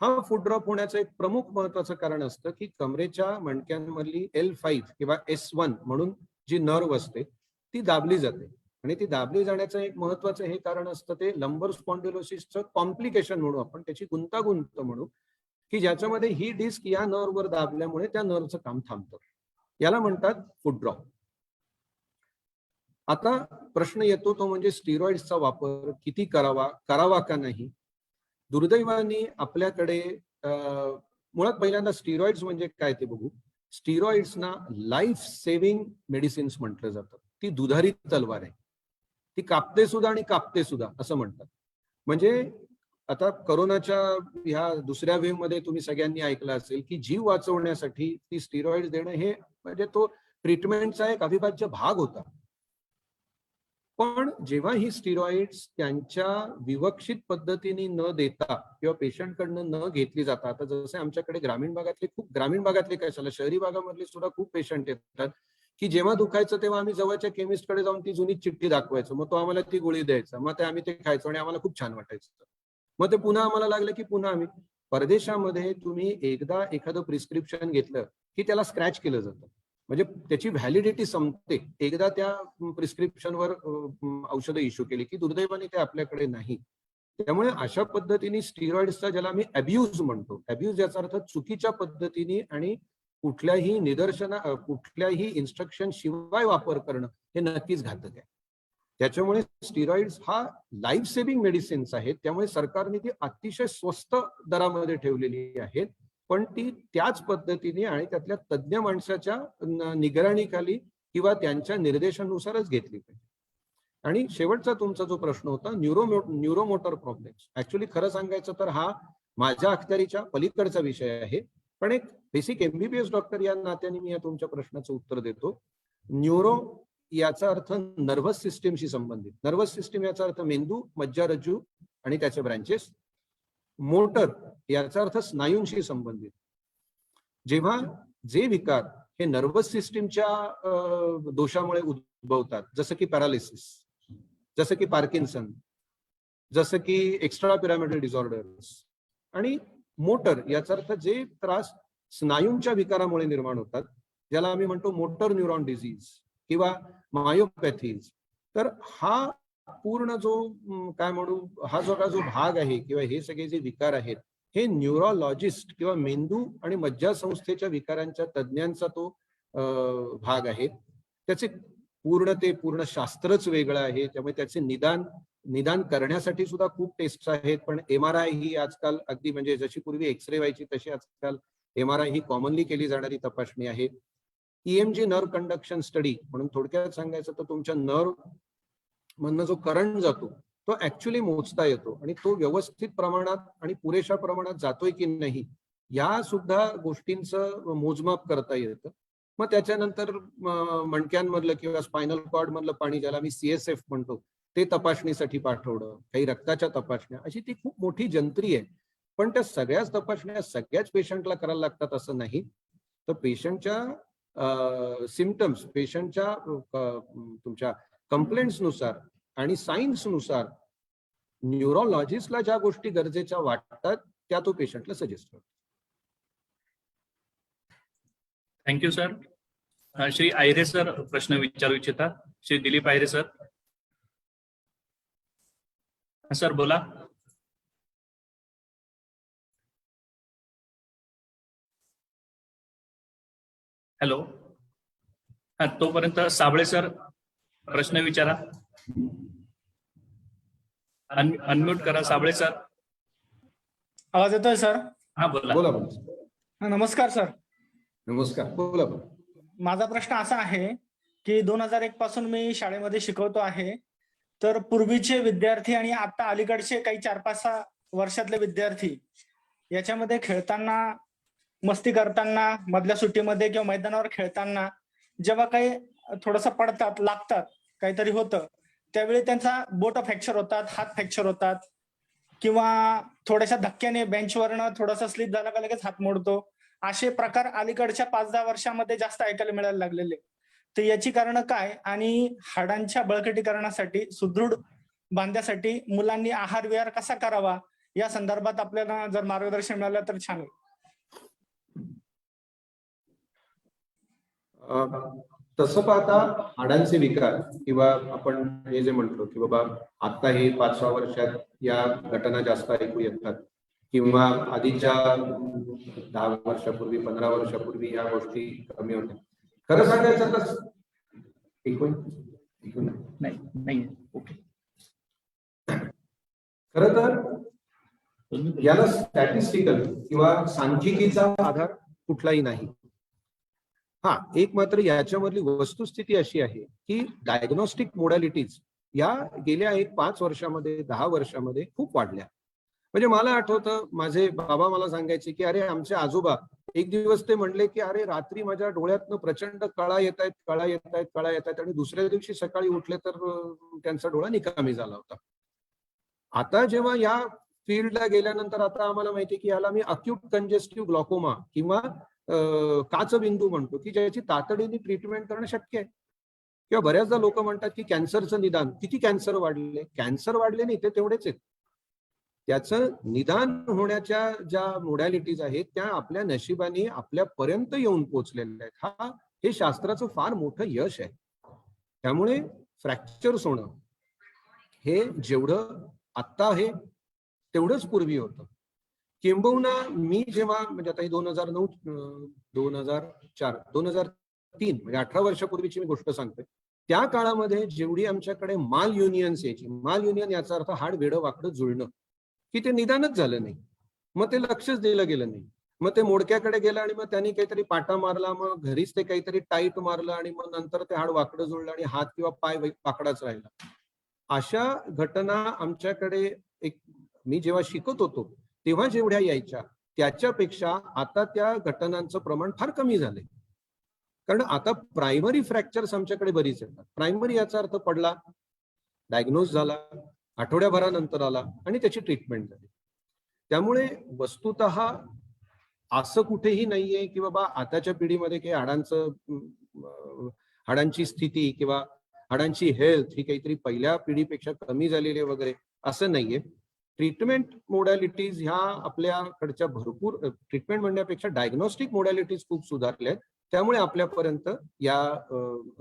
हा फूट ड्रॉप होण्याचं एक प्रमुख महत्वाचं कारण असतं की कमरेच्या मणक्यांमधली L5 किंवा S1 म्हणून जी नर्व असते ती दाबली जाते, आणि ती दाबली जाण्याचं एक महत्वाचं हे कारण असतं ते लंबर स्पॉन्डिलोसिसचं कॉम्प्लिकेशन म्हणू आपण, त्याची गुंतागुंत म्हणू, की ज्याच्यामध्ये ही डिस्क या नर्ववर दाबल्यामुळे त्या नर्वचं काम थांबतं, याला म्हणतात फूट ड्रॉप. आता प्रश्न येतो तो म्हणजे स्टिरॉइड्सचा वापर किती करावा का नाही. दुर्दैवाने आपल्याकडे मुळात पहिल्यांदा स्टिरॉइड्स म्हणजे काय ते बघू. स्टिरॉइड्सना लाईफ सेव्हिंग मेडिसिन्स म्हटलं जातं. ती दुधारी तलवार आहे, ती कापते सुद्धा आणि कापते सुद्धा असं म्हणतात. म्हणजे आता करोनाच्या ह्या दुसऱ्या वेव्ह मध्ये तुम्ही सगळ्यांनी ऐकलं असेल की जीव वाचवण्यासाठी ती स्टिरॉइड्स देणं हे म्हणजे तो ट्रीटमेंटचा एक अविभाज्य भाग होता. पण जेव्हा ही स्टिरॉइड्स त्यांच्या विवक्षित पद्धतीने न देता किंवा पेशंटकडनं न घेतली जातात, आता जसे आमच्याकडे ग्रामीण भागातले कशाला, शहरी भागामधले सुद्धा खूप पेशंट येतात की जेव्हा दुखायचं तेव्हा आम्ही जवळच्या केमिस्टकडे जाऊन ती जुनी चिठ्ठी दाखवायचो, मग तो आम्हाला ती गोळी द्यायचा, मग ते आम्ही ते खायचो आणि आम्हाला खूप छान वाटायचं. मग ते पुन्हा आम्हाला लागलं की पुन्हा आम्ही. परदेशामध्ये तुम्ही एकदा एखादं प्रिस्क्रिप्शन घेतलं की त्याला स्क्रॅच केलं जातं, म्हणजे त्याची व्हॅलिडिटी संपते एकदा त्या प्रिस्क्रिप्शनवर औषधं इश्यू केली की. दुर्दैवाने ते आपल्याकडे नाही. त्यामुळे अशा पद्धतीने स्टिरॉइड्सचा, ज्याला मी अब्यूज म्हणतो, अब्यूज याचा अर्थ चुकीच्या पद्धतीने आणि कुठल्याही इन्स्ट्रक्शन शिवाय वापर करणं हे नक्कीच घातक आहे. त्याच्यामुळे स्टिरॉइड्स हा लाईफ सेव्हिंग मेडिसिन्स आहेत, त्यामुळे सरकारने ती अतिशय स्वस्त दरामध्ये ठेवलेली आहेत, पण ती त्याच पद्धतीने आणि त्यातल्या तज्ज्ञ माणसाच्या निगराणीखाली किंवा त्यांच्या निर्देशानुसारच घेतली पाहिजे. आणि शेवटचा तुमचा जो प्रश्न होता न्यूरोमोटर प्रॉब्लेम्स, ऍक्च्युली खरं सांगायचं तर हा माझ्या अखत्यारीच्या पलीकडचा विषय आहे, पण एक बेसिक MBBS डॉक्टर या नात्याने मी या तुमच्या प्रश्नाचं उत्तर देतो. न्यूरो याचा अर्थ नर्व्हस सिस्टीमशी संबंधित, नर्व्हस सिस्टीम याचा अर्थ मेंदू, मज्जारज्जू आणि त्याचे ब्रांचेस. मोटर याचा अर्थ स्नायूंशी संबंधित. जेव्हा जे विकार हे नर्व्हस सिस्टीमच्या दोषामुळे उद्भवतात, जसं की पॅरालिसिस, जसं की पार्किन्सन, जसं की एक्स्ट्रा पिरामिडल डिसऑर्डर्स, आणि मोटर याचा अर्थ जे त्रास स्नायूंच्या विकारामुळे निर्माण होतात, ज्याला आम्ही म्हणतो मोटर न्यूरॉन डिझीज किंवा मायोपॅथीज. तर हा पूर्ण जो काय म्हणू, हा जो भाग आहे किंवा हे सगळे जे विकार आहेत हे न्यूरोलॉजिस्ट किंवा मेंदू आणि मज्जासंस्थेच्या विकारांच्या तज्ज्ञांचा तो भाग आहे. त्याचे पूर्ण शास्त्रच वेगळं आहे. त्यामुळे त्याचे निदान करण्यासाठी सुद्धा खूप टेस्ट आहेत. पण MRI ही आजकाल अगदी म्हणजे जशी पूर्वी एक्सरे व्हायची तशी आजकाल MRI ही कॉमनली केली जाणारी तपासणी आहे. EMG नर्व कंडक्शन स्टडी म्हणून थोडक्यात सांगायचं तर तुमच्या नर्व मधनं जो करंट जातो तो ऍक्च्युली मोजता येतो आणि तो व्यवस्थित प्रमाणात आणि पुरेशा प्रमाणात जातोय की नाही या सुद्धा गोष्टींचं मोजमाप करता येतं. मग त्याच्यानंतर मणक्यांमधलं किंवा स्पायनल कॉर्ड मधलं पाणी ज्याला मी CSF म्हणतो ते तपासणीसाठी पाठवणं, काही रक्ताच्या तपासण्या, अशी ती खूप मोठी जंत्री आहे. पण त्या सगळ्याच तपासण्या सगळ्याच पेशंटला करायला लागतात असं नाही. तर पेशंटच्या सिम्पटम्स, पेशंटच्या तुमच्या कंप्लेंट्स नुसार आणि सायन्स नुसार न्यूरोलॉजिस्टला ज्या गोष्टी गरजेच्या वाटतात त्या तो पेशंटला सजेस्ट करतो. Thank you sir. Shri Ayre sir प्रश्न विचारू इच्छितात. श्री दिलीप आयरे सर. सर बोला. हॅलो. हा, तोपर्यंत साबळे सर प्रश्न विचारा. अनम्यूट करा साबळे सर. आवाज येतोय सर? हा बोला. बोला. नमस्कार सर. नमस्कार. बोला. माझा प्रश्न असा आहे की 2001 पासून मी शाळेमध्ये शिकवतो आहे. तर पूर्वीचे विद्यार्थी आणि आता अलीकडचे काही 4-5 वर्षातले विद्यार्थी याच्यामध्ये खेळताना, मस्ती करताना, मधल्या सुट्टीमध्ये किंवा मैदानावर खेळताना जेव्हा काही थोडंसं पडतात, लागतात, काहीतरी होतं, त्यावेळी त्यांचा बोट फ्रॅक्चर होतात, हात फ्रॅक्चर होतात किंवा थोड्याशा धक्क्याने बेंचवरनं थोडासा स्लिप झाला का लगेच हात मोडतो. असे प्रकार अलीकडच्या 5-10 वर्षामध्ये जास्त ऐकायला मिळायला लागलेले. तर याची कारणं काय आणि हाडांच्या बळकटीकरणासाठी, सुदृढ बांधण्यासाठी मुलांनी आहार विहार कसा करावा या संदर्भात आपल्याला जर मार्गदर्शन मिळालं तर छान होईल. तसं पाहता हाडांचे विकार किंवा आपण हे जे म्हणतो की बाबा आता हे 5-6 वर्षात या घटना जास्त ऐकू येतात किंवा आधीच्या 10 वर्षापूर्वी, 15 वर्षापूर्वी या गोष्टी कमी होत्या. खरं सांगायचं तर नाही. ओके. खरं तर याला स्टॅटिस्टिकल किंवा सांख्यिकीचा आधार कुठलाही नाही. हा, एक मात्र याच्यामधली वस्तुस्थिती अशी आहे की डायग्नोस्टिक मोडॅलिटीज या गेल्या 5 वर्षामध्ये, 10 वर्षामध्ये खूप वाढल्या. म्हणजे मला आठवतं माझे बाबा मला सांगायचे की अरे आमचे आजोबा एक दिवस ते म्हणले की अरे रात्री माझ्या डोळ्यातनं प्रचंड कळा येत आहेत आणि दुसऱ्या दिवशी सकाळी उठले तर त्यांचा डोळा निकामी झाला होता. आता जेव्हा या फील्डला गेल्यानंतर आता आम्हाला माहिती की याला मी अक्यूट कंजेस्टिव्ह ग्लॉकोमा किंवा काचबिंदू म्हणतो की ज्याची तातडीने ट्रीटमेंट करणं शक्य आहे. किंवा बऱ्याचदा लोक म्हणतात की कॅन्सरचं निदान, किती कॅन्सर वाढले? कॅन्सर वाढले नाही, ते तेवढेच आहेत. त्याचं निदान होण्याच्या ज्या मोडॅलिटीज आहेत त्या आपल्या नशिबाने आपल्यापर्यंत येऊन पोहोचलेल्या आहेत. हे शास्त्राचं फार मोठं यश आहे. त्यामुळे फ्रॅक्चर्स होणं हे जेवढं आत्ता आहे तेवढंच पूर्वी होतं. किंबहुना मी जेव्हा म्हणजे आता 2009, 2004, 2003 म्हणजे 18 वर्षापूर्वीची मी गोष्ट सांगतोय. त्या काळामध्ये जेवढी आमच्याकडे माल युनियन्स यायची, माल युनियन याचा अर्थ हाड वेडं वाकडं जुळणं, की ते निदानच झालं नाही. मग ते लक्षच दिलं गेलं नाही. मग ते मोडक्याकडे गेलं आणि मग त्यांनी काहीतरी पाटा मारला, मग घरीच ते काहीतरी टाईट मारलं आणि मग नंतर ते हाड वाकडं जुळलं आणि हात किंवा पाय वाकडाच राहिला. अशा घटना आमच्याकडे मी जेव्हा शिकत होतो तेव्हा जेवढ्या यायच्या त्याच्यापेक्षा आता त्या घटनांचं प्रमाण फार कमी झालंय. कारण आता प्रायमरी फ्रॅक्चर्स आमच्याकडे बरीच येतात. प्रायमरी याचा अर्थ पडला, डायग्नोज झाला, आठवड्याभरानंतर आला आणि त्याची ट्रीटमेंट झाली. त्यामुळे वस्तुतः असं कुठेही नाहीये की बाबा आताच्या पिढीमध्ये काही हाडांची स्थिती किंवा हाडांची हेल्थ ही काहीतरी पहिल्या पिढीपेक्षा कमी झालेली वगैरे, असं नाहीये. ट्रीटमेंट मोडॅलिटीज ह्या आपल्याकडच्या भरपूर, ट्रीटमेंट म्हणण्यापेक्षा डायग्नोस्टिक मोडॅलिटीज खूप सुधारल्या आहेत. त्यामुळे आपल्यापर्यंत या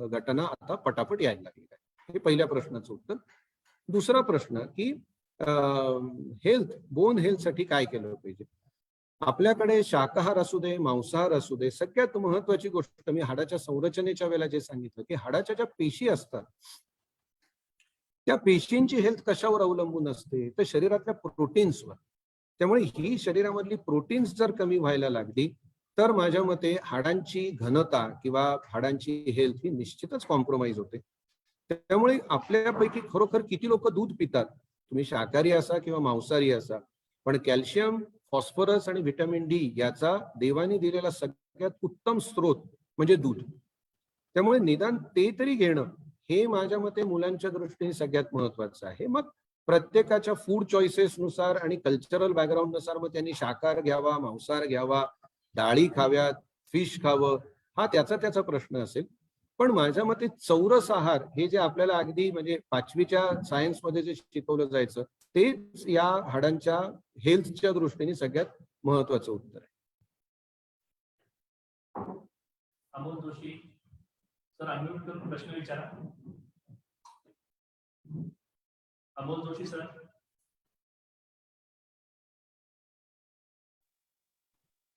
घटना आता पटापट यायला लागलेल्या आहेत. हे पहिल्या प्रश्नाचं उत्तर. दुसरा प्रश्न की हेल्थ, बोन हेल्थसाठी काय केलं पाहिजे. आपल्याकडे शाकाहार असू दे, मांसाहार असू दे, सगळ्यात महत्वाची गोष्ट मी हाडाच्या संरचनेच्या वेळेला जे सांगितलं की हाडाच्या ज्या पेशी असतात त्या पेशींची हेल्थ कशावर अवलंबून असते, तर शरीरातल्या प्रोटीन्सवर. त्यामुळे ही शरीरामधली प्रोटीन्स जर कमी व्हायला लागली तर माझ्या मते हाडांची घनता किंवा हाडांची हेल्थ ही निश्चितच कॉम्प्रोमाइज होते. त्यामुळे आपल्यापैकी खरोखर किती लोक दूध पितात, तुम्ही शाकाहारी असा किंवा मांसाहारी असा, पण कॅल्शियम, फॉस्फरस आणि व्हिटॅमिन डी याचा देवाने दिलेला सगळ्यात उत्तम स्रोत म्हणजे दूध. त्यामुळे निदान ते तरी घेणं हे माझ्या मते मुलांच्या दृष्टीने सगळ्यात महत्वाचं आहे. मग प्रत्येकाच्या फूड चॉईसेस नुसार आणि कल्चरल बॅकग्राऊंड नुसार मग त्यांनी शाकाहार घ्यावा, मांसाहार घ्यावा, डाळी खाव्यात, फिश खावं, हा त्याचा प्रश्न असेल. पण माझ्या मते चौरस आहार हे जे आपल्याला अगदी म्हणजे 5वीच्या सायन्समध्ये जे शिकवलं जायचं तेच या हाडांच्या हेल्थच्या दृष्टीने सगळ्यात महत्वाचं उत्तर आहे. अमोल जोशी सर, अनम्यूट करून प्रश्न विचारा. अमोल जोशी सर.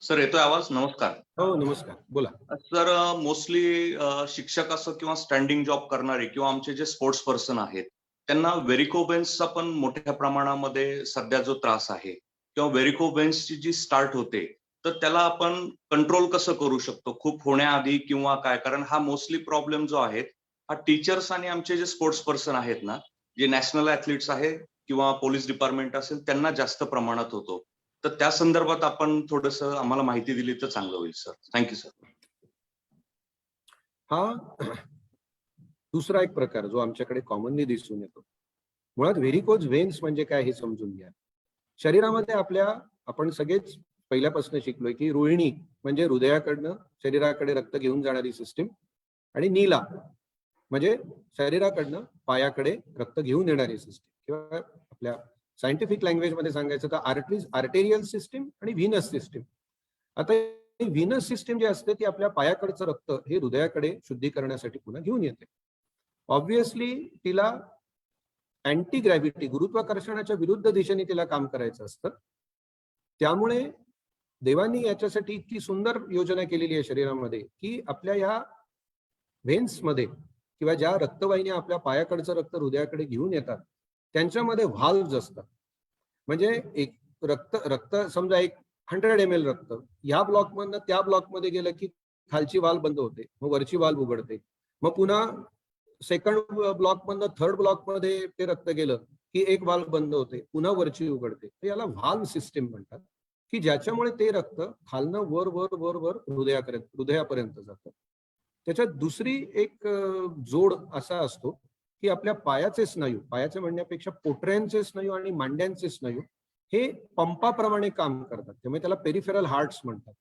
सर येतोय आवाज? नमस्कार. हो नमस्कार, बोला. सर मोस्टली शिक्षक असो किंवा स्टँडिंग जॉब करणारे किंवा आमचे जे स्पोर्ट्स पर्सन आहेत त्यांना व्हेरिकोवेन्सचा पण मोठ्या प्रमाणामध्ये सध्या जो त्रास आहे किंवा व्हेरिकोवेन्सची जी स्टार्ट होते तर त्याला आपण कंट्रोल कसं करू शकतो खूप होण्याआधी किंवा काय? कारण हा मोस्टली प्रॉब्लेम जो आहे हा टीचर्स आणि आमचे जे स्पोर्ट्स पर्सन आहेत ना, जे नॅशनल ऍथलीट्स आहेत किंवा पोलीस डिपार्टमेंट असेल त्यांना जास्त प्रमाणात होतो. तर त्या संदर्भात आपण थोडस आम्हाला माहिती दिली तर चांगलं होईल सर. Thank you sir. हा दुसरा एक प्रकार जो आमच्याकडे कॉमनली दिसून येतो. मुळात व्हेरिकोज व्हेन्स म्हणजे काय हे समजून घ्या. शरीरामध्ये आपल्या आपण सगळेच पहिल्यापासून शिकलोय की रोहिणी म्हणजे हृदयाकडनं शरीराकडे रक्त घेऊन जाणारी सिस्टीम आणि नीला म्हणजे शरीराकडनं पायाकडे रक्त घेऊन येणारी सिस्टीम, किंवा आपल्या सायंटिफिक लँग्वेज मध्ये सांगायचं तर आर्टेरियल सिस्टीम आणि व्हीनस सिस्टीम. आता व्हीनस सिस्टीम जी असते ती आपल्या पायाकडचं रक्त हे हृदयाकडे शुद्धीकरणासाठी पुन्हा घेऊन येते. ऑब्व्हियसली तिला अँटी ग्रॅव्हिटी गुरुत्वाकर्षणाच्या विरुद्ध दिशेने तिला काम करायचं असतं. त्यामुळे देवांनी याच्यासाठी इतकी सुंदर योजना केलेली आहे शरीरामध्ये की आपल्या ह्या व्हेन्समध्ये किंवा ज्या रक्तवाहिन्या आपल्या पायाकडचं रक्त हृदयाकडे घेऊन येतात त्यांच्यामध्ये व्हाल्व्स असतात. म्हणजे एक रक्त समजा एक 100 ml रक्त या ब्लॉकमधनं त्या ब्लॉकमध्ये गेलं की खालची वाल्व बंद होते, मग वरची वाल्व उघडते, मग पुन्हा सेकंड ब्लॉकमधनं थर्ड ब्लॉकमध्ये ते रक्त गेलं की एक वाल्व बंद होते, पुन्हा वरची उघडते. तर याला व्हाल्व सिस्टीम म्हणतात की ज्याच्यामुळे ते रक्त खालनं वर वर वर वर हृदयापर्यंत जातं. त्याच्यात दुसरी एक जोड असा असतो की आपल्या पायाचे स्नायू, पायाचे म्हणण्यापेक्षा पोटऱ्यांचे स्नायू आणि मांड्यांचे स्नायू हे पंपाप्रमाणे काम करतात, त्यामुळे त्याला पेरिफेरल हार्ट्स म्हणतात.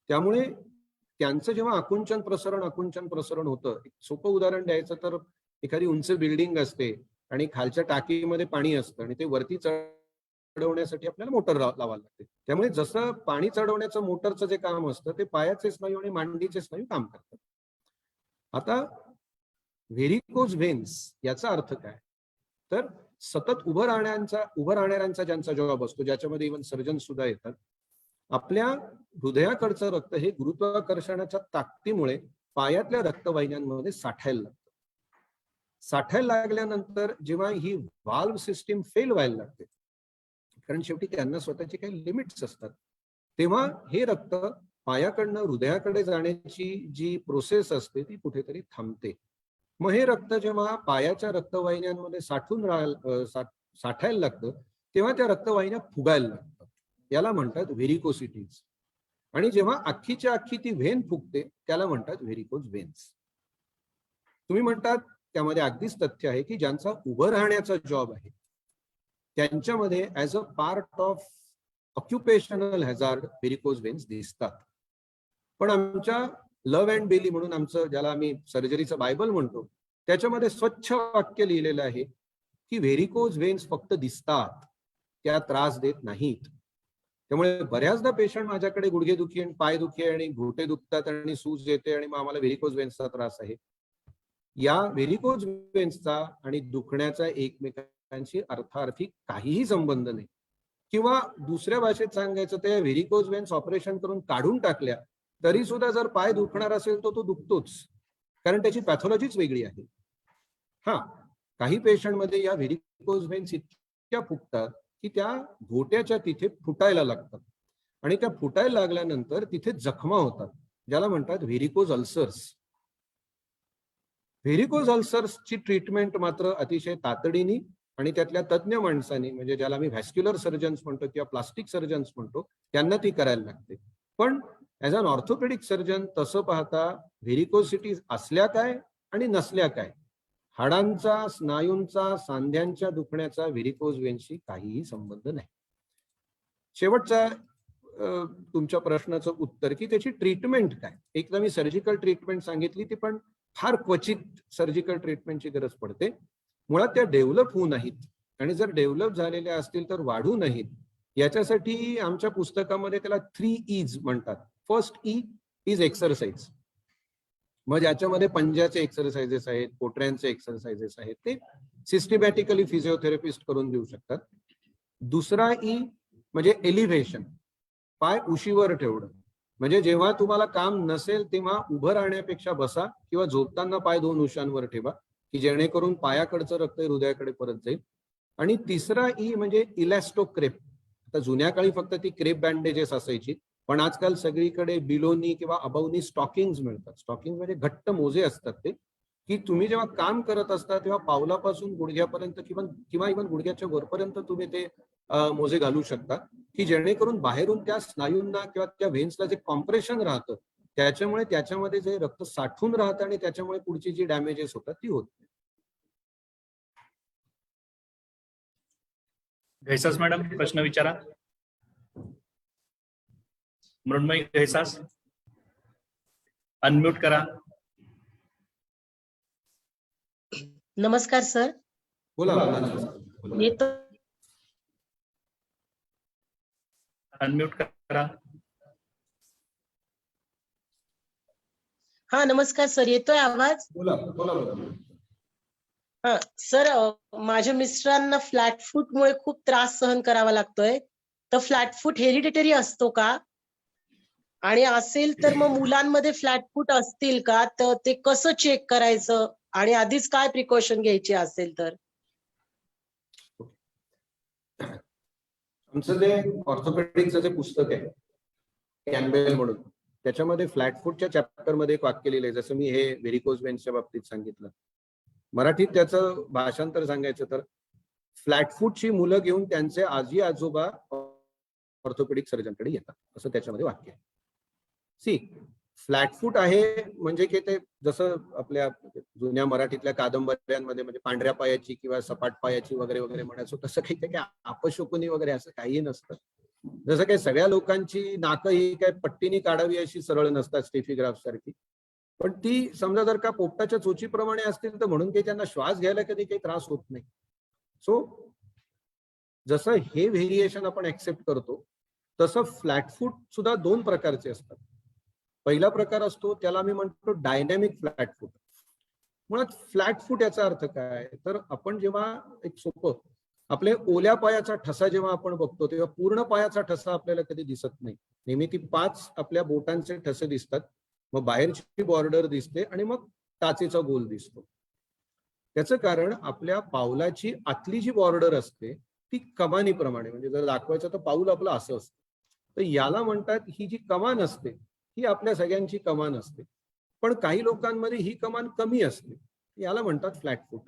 त्यामुळे त्यांचं जेव्हा आकुंचन प्रसरण होतं, एक सोपं उदाहरण द्यायचं तर एखादी उंच बिल्डिंग असते आणि खालच्या टाकीमध्ये पाणी असतं आणि ते वरती चढवण्यासाठी आपल्याला मोटर लावायला लागते. त्यामुळे जसं पाणी चढवण्याचं मोटरचं जे काम असतं ते पायाचे स्नायू आणि मांडीचे स्नायू काम करतात. आता व्हेरिकोज व्हेन्स याचा अर्थ काय, तर सतत उभं राहणाऱ्यांचा ज्यांचा जॉब असतो, ज्याच्यामध्ये इव्हन सर्जन सुद्धा येतात, आपल्या हृदयाकडचं रक्त हे गुरुत्वाकर्षणाच्या ताकदीमुळे पायातल्या रक्तवाहिन्यांमध्ये साठायला लागतं. साठायला लागल्यानंतर जेव्हा ही व्हाल्व सिस्टीम फेल व्हायला लागते, कारण शेवटी त्यांना स्वतःचे काही लिमिट्स असतात, तेव्हा हे रक्त पायाकडनं हृदयाकडे जाण्याची जी प्रोसेस असते ती कुठेतरी थांबते. मग हे रक्त जेव्हा पायाच्या रक्तवाहिन्यांमध्ये साठायला लागतं तेव्हा त्या रक्तवाहिन्या फुगायला लागतात. याला म्हणतात व्हेरिकोसिटीज. आणि जेव्हा अख्खीच्या अख्खी ती व्हेन फुगते त्याला म्हणतात व्हेरिकोज व्हेन्स. तुम्ही म्हणतात त्यामध्ये अगदीच तथ्य आहे की ज्यांचा उभं राहण्याचा जॉब आहे त्यांच्यामध्ये as a part of occupational hazard varicose veins दिसतात. पण आमच्या लव्ह अँड बेली म्हणून आमचं ज्याला आम्ही सर्जरीचं बायबल म्हणतो त्याच्यामध्ये स्वच्छ वाक्य लिहिलेलं आहे की व्हेरिकोज व्हेन्स फक्त दिसतात, त्या त्रास देत नाहीत. त्यामुळे बऱ्याचदा पेशंट माझ्याकडे गुडघेदुखी आणि पायदुखी आणि घोटे दुखतात आणि सूज येते आणि मग आम्हाला व्हेरिकोज व्हेन्सचा त्रास आहे. या व्हेरिकोज व्हेन्सचा आणि दुखण्याचा एकमेकांशी अर्थार्थी काहीही संबंध नाही. किंवा दुसऱ्या भाषेत सांगायचं तर व्हेरिकोज वेन्स ऑपरेशन करून काढून टाकल्या तरी सुद्धा जर पाय दुखणार असेल तर तो दुखतोच, कारण त्याची पॅथॉलॉजीच वेगळी आहे. हा, काही पेशंटमध्ये या व्हेरिकोज वेन्स इतक्या फुगतात की त्या घोट्याच्या तिथे फुटायला लागतात आणि त्या फुटायला लागल्यानंतर तिथे जखमा होतात, ज्याला म्हणतात व्हेरिकोज अल्सर्स. व्हेरिकोज अल्सर्सची ट्रीटमेंट मात्र अतिशय तातडीने आणि त्यातल्या तज्ज्ञ माणसांनी, म्हणजे ज्याला मी व्हॅस्क्युलर सर्जन्स म्हणतो किंवा प्लास्टिक सर्जन्स म्हणतो, त्यांना ती करायला लागते. पण ॲज अन ऑर्थोपेडिक सर्जन तसं पाहता व्हेरिकोसिटी असल्या काय आणि नसल्या काय, हाडांचा, स्नायूंचा, सांध्यांच्या दुखण्याचा व्हेरिकोज वेन्सशी काहीही संबंध नाही. शेवटचा तुमच्या प्रश्नाचं उत्तर की त्याची ट्रीटमेंट काय. एकदा मी सर्जिकल ट्रीटमेंट सांगितली, ती पण फार क्वचित सर्जिकल ट्रीटमेंटची गरज पडते. मुळात त्या डेव्हलप होऊ नाहीत, आणि जर डेव्हलप झालेल्या असतील तर वाढू नाहीत. याच्यासाठी आमच्या पुस्तकामध्ये त्याला 3 E's म्हणतात. First E is exercise. मग ज्याच्यामध्ये पंजाचे एक्सरसाइजेस आहेत, पोटऱ्यांचे एक्सरसाइजेस आहेत, ते सिस्टमॅटिकली फिजिओथेरपिस्ट करून देऊ शकतात. दुसरा ई म्हणजे एलिव्हेशन, पाय उशीवर ठेवणं. म्हणजे जेव्हा तुम्हाला काम नसेल तेव्हा उभं राहण्यापेक्षा बसा किंवा झोपताना पाय 2 उशांवर ठेवा, की जेणेकरून पायाकडचं रक्त हृदयाकडे परत जाईल. आणि तिसरा ई म्हणजे इलॅस्टो क्रेप. आता जुन्या काळी फक्त ती क्रेप बँडेजेस असायची, पण आजकाल सगळीकडे बिलोनी किंवा अबावनी स्टॉकिंग्स मिळतात. स्टॉकिंग म्हणजे घट्ट मोजे असतात ते, की तुम्ही जेव्हा काम करत असता तेव्हा पावलापासून गुडघ्यापर्यंत किंवा इव्हन गुडघ्याच्या वरपर्यंत तुम्ही ते मोजे घालू शकता, की जेणेकरून बाहेरून त्या स्नायूंना किंवा त्या व्हेन्सला जे कॉम्प्रेशन राहतं त्याच्यामुळे त्याच्यामध्ये जे रक्त साठून राहतं आणि त्याच्यामुळे पुढची जी डॅमेजेस होतात ती होत नाही. घैसास मॅडम, प्रश्न विचारा. मृण्मयी घैसास, अनम्यूट करा. नमस्कार सर. बोला. येतो. अनम्यूट करा. हा नमस्कार सर, येतोय आवाज? बोला. हा सर, माझ्या मिस्टरांना फ्लॅट फूट मुळे खूप त्रास सहन करावा लागतोय. तर फ्लॅट फूट हेरिडिटरी असतो का? आणि असेल तर मग मुलांमध्ये फ्लॅट फूट असतील का? तर ते कसं चेक करायचं आणि आधीच काय प्रिकॉशन घ्यायची असेल तर? आमचं जे ऑर्थोपेडिकचं जे पुस्तक आहे कॅम्बेल म्हणून, त्याच्यामध्ये फ्लॅट फूटच्या चॅप्टरमध्ये एक वाक्य लिहिलंय, जसं मी हे व्हेरिकोज वेन्सच्या बाबतीत सांगितलं. मराठीत त्याचं भाषांतर सांगायचं तर, फ्लॅट फूटची मुलं घेऊन त्यांचे आजी आजोबा ऑर्थोपेडिक सर्जनकडे येतात, असं त्याच्यामध्ये वाक्य आहे. सी, फ्लॅट फूट आहे म्हणजे की ते जसं आपल्या जुन्या मराठीतल्या कादंबऱ्यांमध्ये म्हणजे पांढऱ्या पायाची किंवा सपाट पायाची वगैरे वगैरे म्हणायचो, तसं काही काही अपशकुनी वगैरे असं काही नसतं. जसं काही सगळ्या लोकांची नाकं ही काय पट्टीने काढावी अशी सरळ नसतात स्टेफीग्राफ सारखी, पण ती समजा जर का पोपटाच्या चोचीप्रमाणे असतील तर म्हणून काही त्यांना श्वास घ्यायला कधी काही त्रास होत नाही. सो जसं हे व्हेरिएशन आपण ऍक्सेप्ट करतो तसं फ्लॅट फूट सुद्धा 2 प्रकारचे असतात. पहिला प्रकार असतो त्याला मी म्हणतो डायनॅमिक फ्लॅट फूट. मुळात फ्लॅट फूट याचा अर्थ काय, तर आपण जेव्हा एक सोपं आपले ओल्या पायाचा ठसा जेव्हा आपण बघतो तेव्हा पूर्ण पायाचा ठसा आपल्याला कधी दिसत नाही. नेहमी ती 5 आपल्या बोटांचे ठसे दिसतात, मग बाहेरची बॉर्डर दिसते आणि मग टाचेचा गोल दिसतो. त्याचं कारण आपल्या पावलाची आतली जी बॉर्डर असते ती कमानीप्रमाणे, म्हणजे जर दाखवायचं तर पाऊल आपलं असं असतं, तर याला म्हणतात ही जी कमान असते ही आपल्या सगळ्यांची कमान असते. पण काही लोकांमध्ये ही कमान कमी असते, याला म्हणतात फ्लॅट फूट.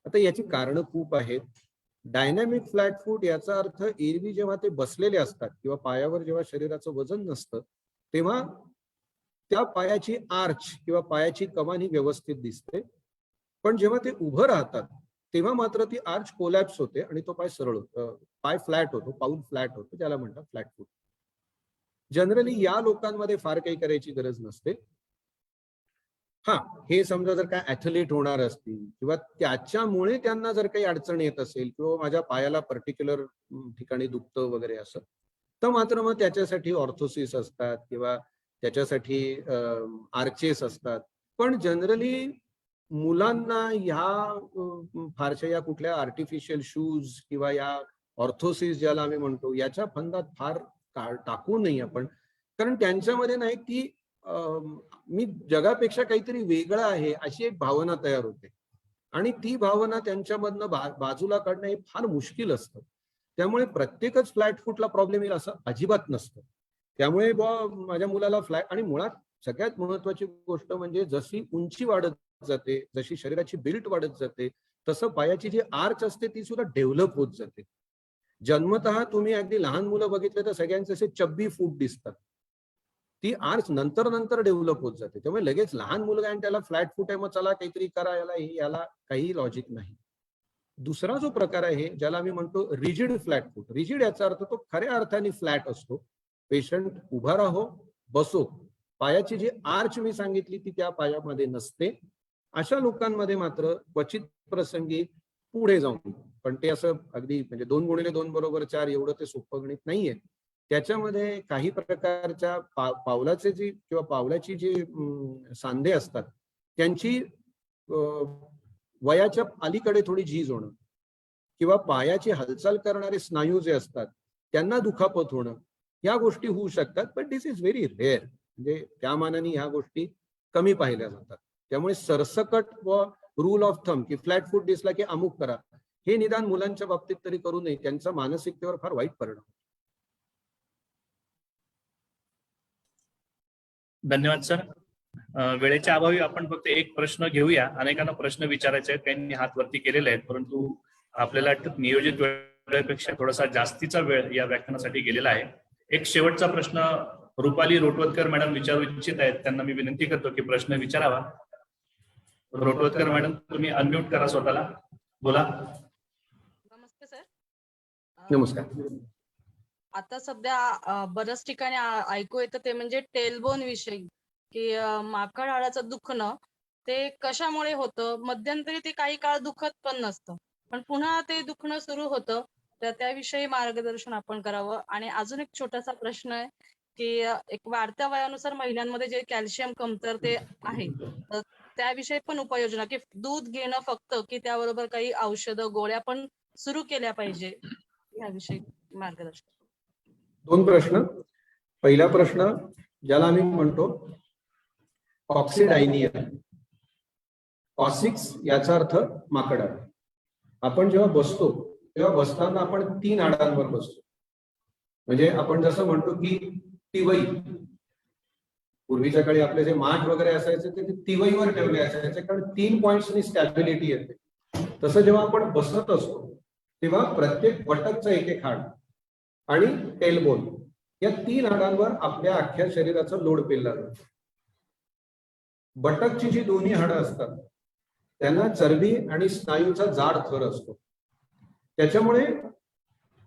आता याची कारणं खूप आहेत. डायनॅमिक फ्लॅट फूट याचा अर्थ एरवी जेव्हा ते बसलेले असतात किंवा पायावर जेव्हा शरीराचं वजन नसतं तेव्हा त्या पायाची आर्च किंवा पायाची कमान ही व्यवस्थित दिसते, पण जेव्हा ते उभं राहतात तेव्हा मात्र ती आर्च कोलॅप्स होते आणि तो पाय सरळ होतो, पाय फ्लॅट होतो, पाऊल फ्लॅट होतो, ज्याला म्हणतात फ्लॅट फूट. जनरली या लोकांमध्ये फार काही करायची गरज नसते. हा, हे समजा जर काय ऍथलीट होणार असतील किंवा त्याच्यामुळे त्यांना जर काही अडचण येत असेल किंवा माझ्या पायाला पर्टिक्युलर ठिकाणी दुखतं वगैरे असं, तर मात्र मग त्याच्यासाठी ऑर्थोसिस असतात किंवा त्याच्यासाठी आर्चेस असतात. पण जनरली मुलांना ह्या फारशा या कुठल्या आर्टिफिशियल शूज किंवा या ऑर्थोसिस ज्याला आम्ही म्हणतो, याच्या फंदात फार टाकू नये आपण, कारण त्यांच्यामध्ये नाही की मी जगापेक्षा काहीतरी वेगळं आहे अशी एक भावना तयार होते आणि ती भावना त्यांच्यामधनं बाजूला काढणं हे फार मुश्किल असतं. त्यामुळे प्रत्येकच फ्लॅट फूटला प्रॉब्लेम येईल असं अजिबात नसतं. त्यामुळे माझ्या मुलाला फ्लॅट, आणि मुळात सगळ्यात महत्वाची गोष्ट म्हणजे जशी उंची वाढत जाते, जशी शरीराची बिल्ट वाढत जाते, तसं पायाची जी आर्च असते ती सुद्धा डेव्हलप होत जाते. जन्मतः तुम्ही अगदी लहान मुलं बघितले तर सगळ्यांचे असे चब्बी फूट दिसतात. ती आर्च नंतर नंतर डेव्हलप होत जाते. त्यामुळे लगेच लहान मुलगा आणि त्याला फ्लॅट फूट आहे मग चला काहीतरी करा, याला काही लॉजिक नाही. दुसरा जो प्रकार आहे ज्याला आम्ही म्हणतो रिजिड फ्लॅट फूट. रिजिड याचा अर्थ तो खऱ्या अर्थाने फ्लॅट असतो. पेशंट उभा राहो, बसो, पायाची जी आर्च मी सांगितली ती त्या पायामध्ये नसते. अशा लोकांमध्ये मात्र क्वचित प्रसंगी पुढे जाऊन, पण ते असं अगदी म्हणजे 2x2 = 4 एवढं ते सोपं गणित नाहीये. त्याच्यामध्ये काही प्रकारच्या पावलाचे जी किंवा पावलाची जी सांधे असतात त्यांची वयाच्या अलीकडे थोडी झीज होणं किंवा पायाची हालचाल करणारे स्नायू जे असतात त्यांना दुखापत होणं, या गोष्टी होऊ शकतात. पण दिस इज व्हेरी रेअर. म्हणजे त्या मानाने ह्या गोष्टी कमी पाहिल्या जातात. त्यामुळे सरसकट व रूल ऑफ थंब की फ्लॅट फूट दिसला की अमुक करा, हे निदान मुलांच्या बाबतीत तरी करू नये. त्यांच्या मानसिकतेवर फार वाईट परिणाम. धन्यवाद सर. वेळेच्या अभावी आपण फक्त एक प्रश्न घेऊया. अनेकांना प्रश्न विचारायचे आहेत, त्यांनी हात वरती केलेले आहेत, परंतु आपल्याला नियोजित वेळेपेक्षा थोडासा जास्तीचा वेळ या व्याख्यानासाठी गेलेला आहे. एक शेवटचा प्रश्न रुपाली रोटवतकर मॅडम विचारू इच्छित आहेत. त्यांना मी विनंती करतो की प्रश्न विचारावा. रोटवतकर मॅडम, तुम्ही अनम्यूट करा स्वतःला, बोला. नमस्ते सर. नमस्कार. आता सध्या बऱ्याच ठिकाणी ऐकू येतं ते म्हणजे टेलबोन विषयी, की माकड हाडाचं दुखणं ते कशामुळे होतं. मध्यंतरी ते काही काळ दुखत पण नसतं, पण पुन्हा ते दुखणं सुरू होतं. तर त्याविषयी मार्गदर्शन आपण करावं. आणि अजून एक छोटासा प्रश्न आहे की एक वाढत्या वयानुसार महिलांमध्ये जे कॅल्शियम कमतरते आहे, तर त्याविषयी पण उपाययोजना, की दूध घेणं फक्त की त्याबरोबर काही औषधं गोळ्या पण सुरू केल्या पाहिजे, याविषयी मार्गदर्शन. 2 प्रश्न. पहिला प्रश्न ज्याला आम्ही म्हणतो कॉक्सिडायनिया. कॉसिक्स याचा अर्थ माकड हाड. आपण जेव्हा बसतो तेव्हा बसताना आपण 3 हाडांवर बसतो. म्हणजे आपण जसं म्हणतो की तिवई, पूर्वीच्या काळी आपले जे माठ वगैरे असायचे ते तिवईवर ठेवले असायचे, कारण 3 पॉइंट्सनी स्टॅबिलिटी येते. तसं जेव्हा आपण बसत असतो तेव्हा प्रत्येक बटकचं एक हाड आणि टेलबोन या 3 हाडांवर आपल्या अख्ख्या शरीराचा लोड पेलला जातो. बटकची जी दोन्ही हाडं असतात त्यांना चरबी आणि स्नायूचा जाड थर असतो. त्याच्यामुळे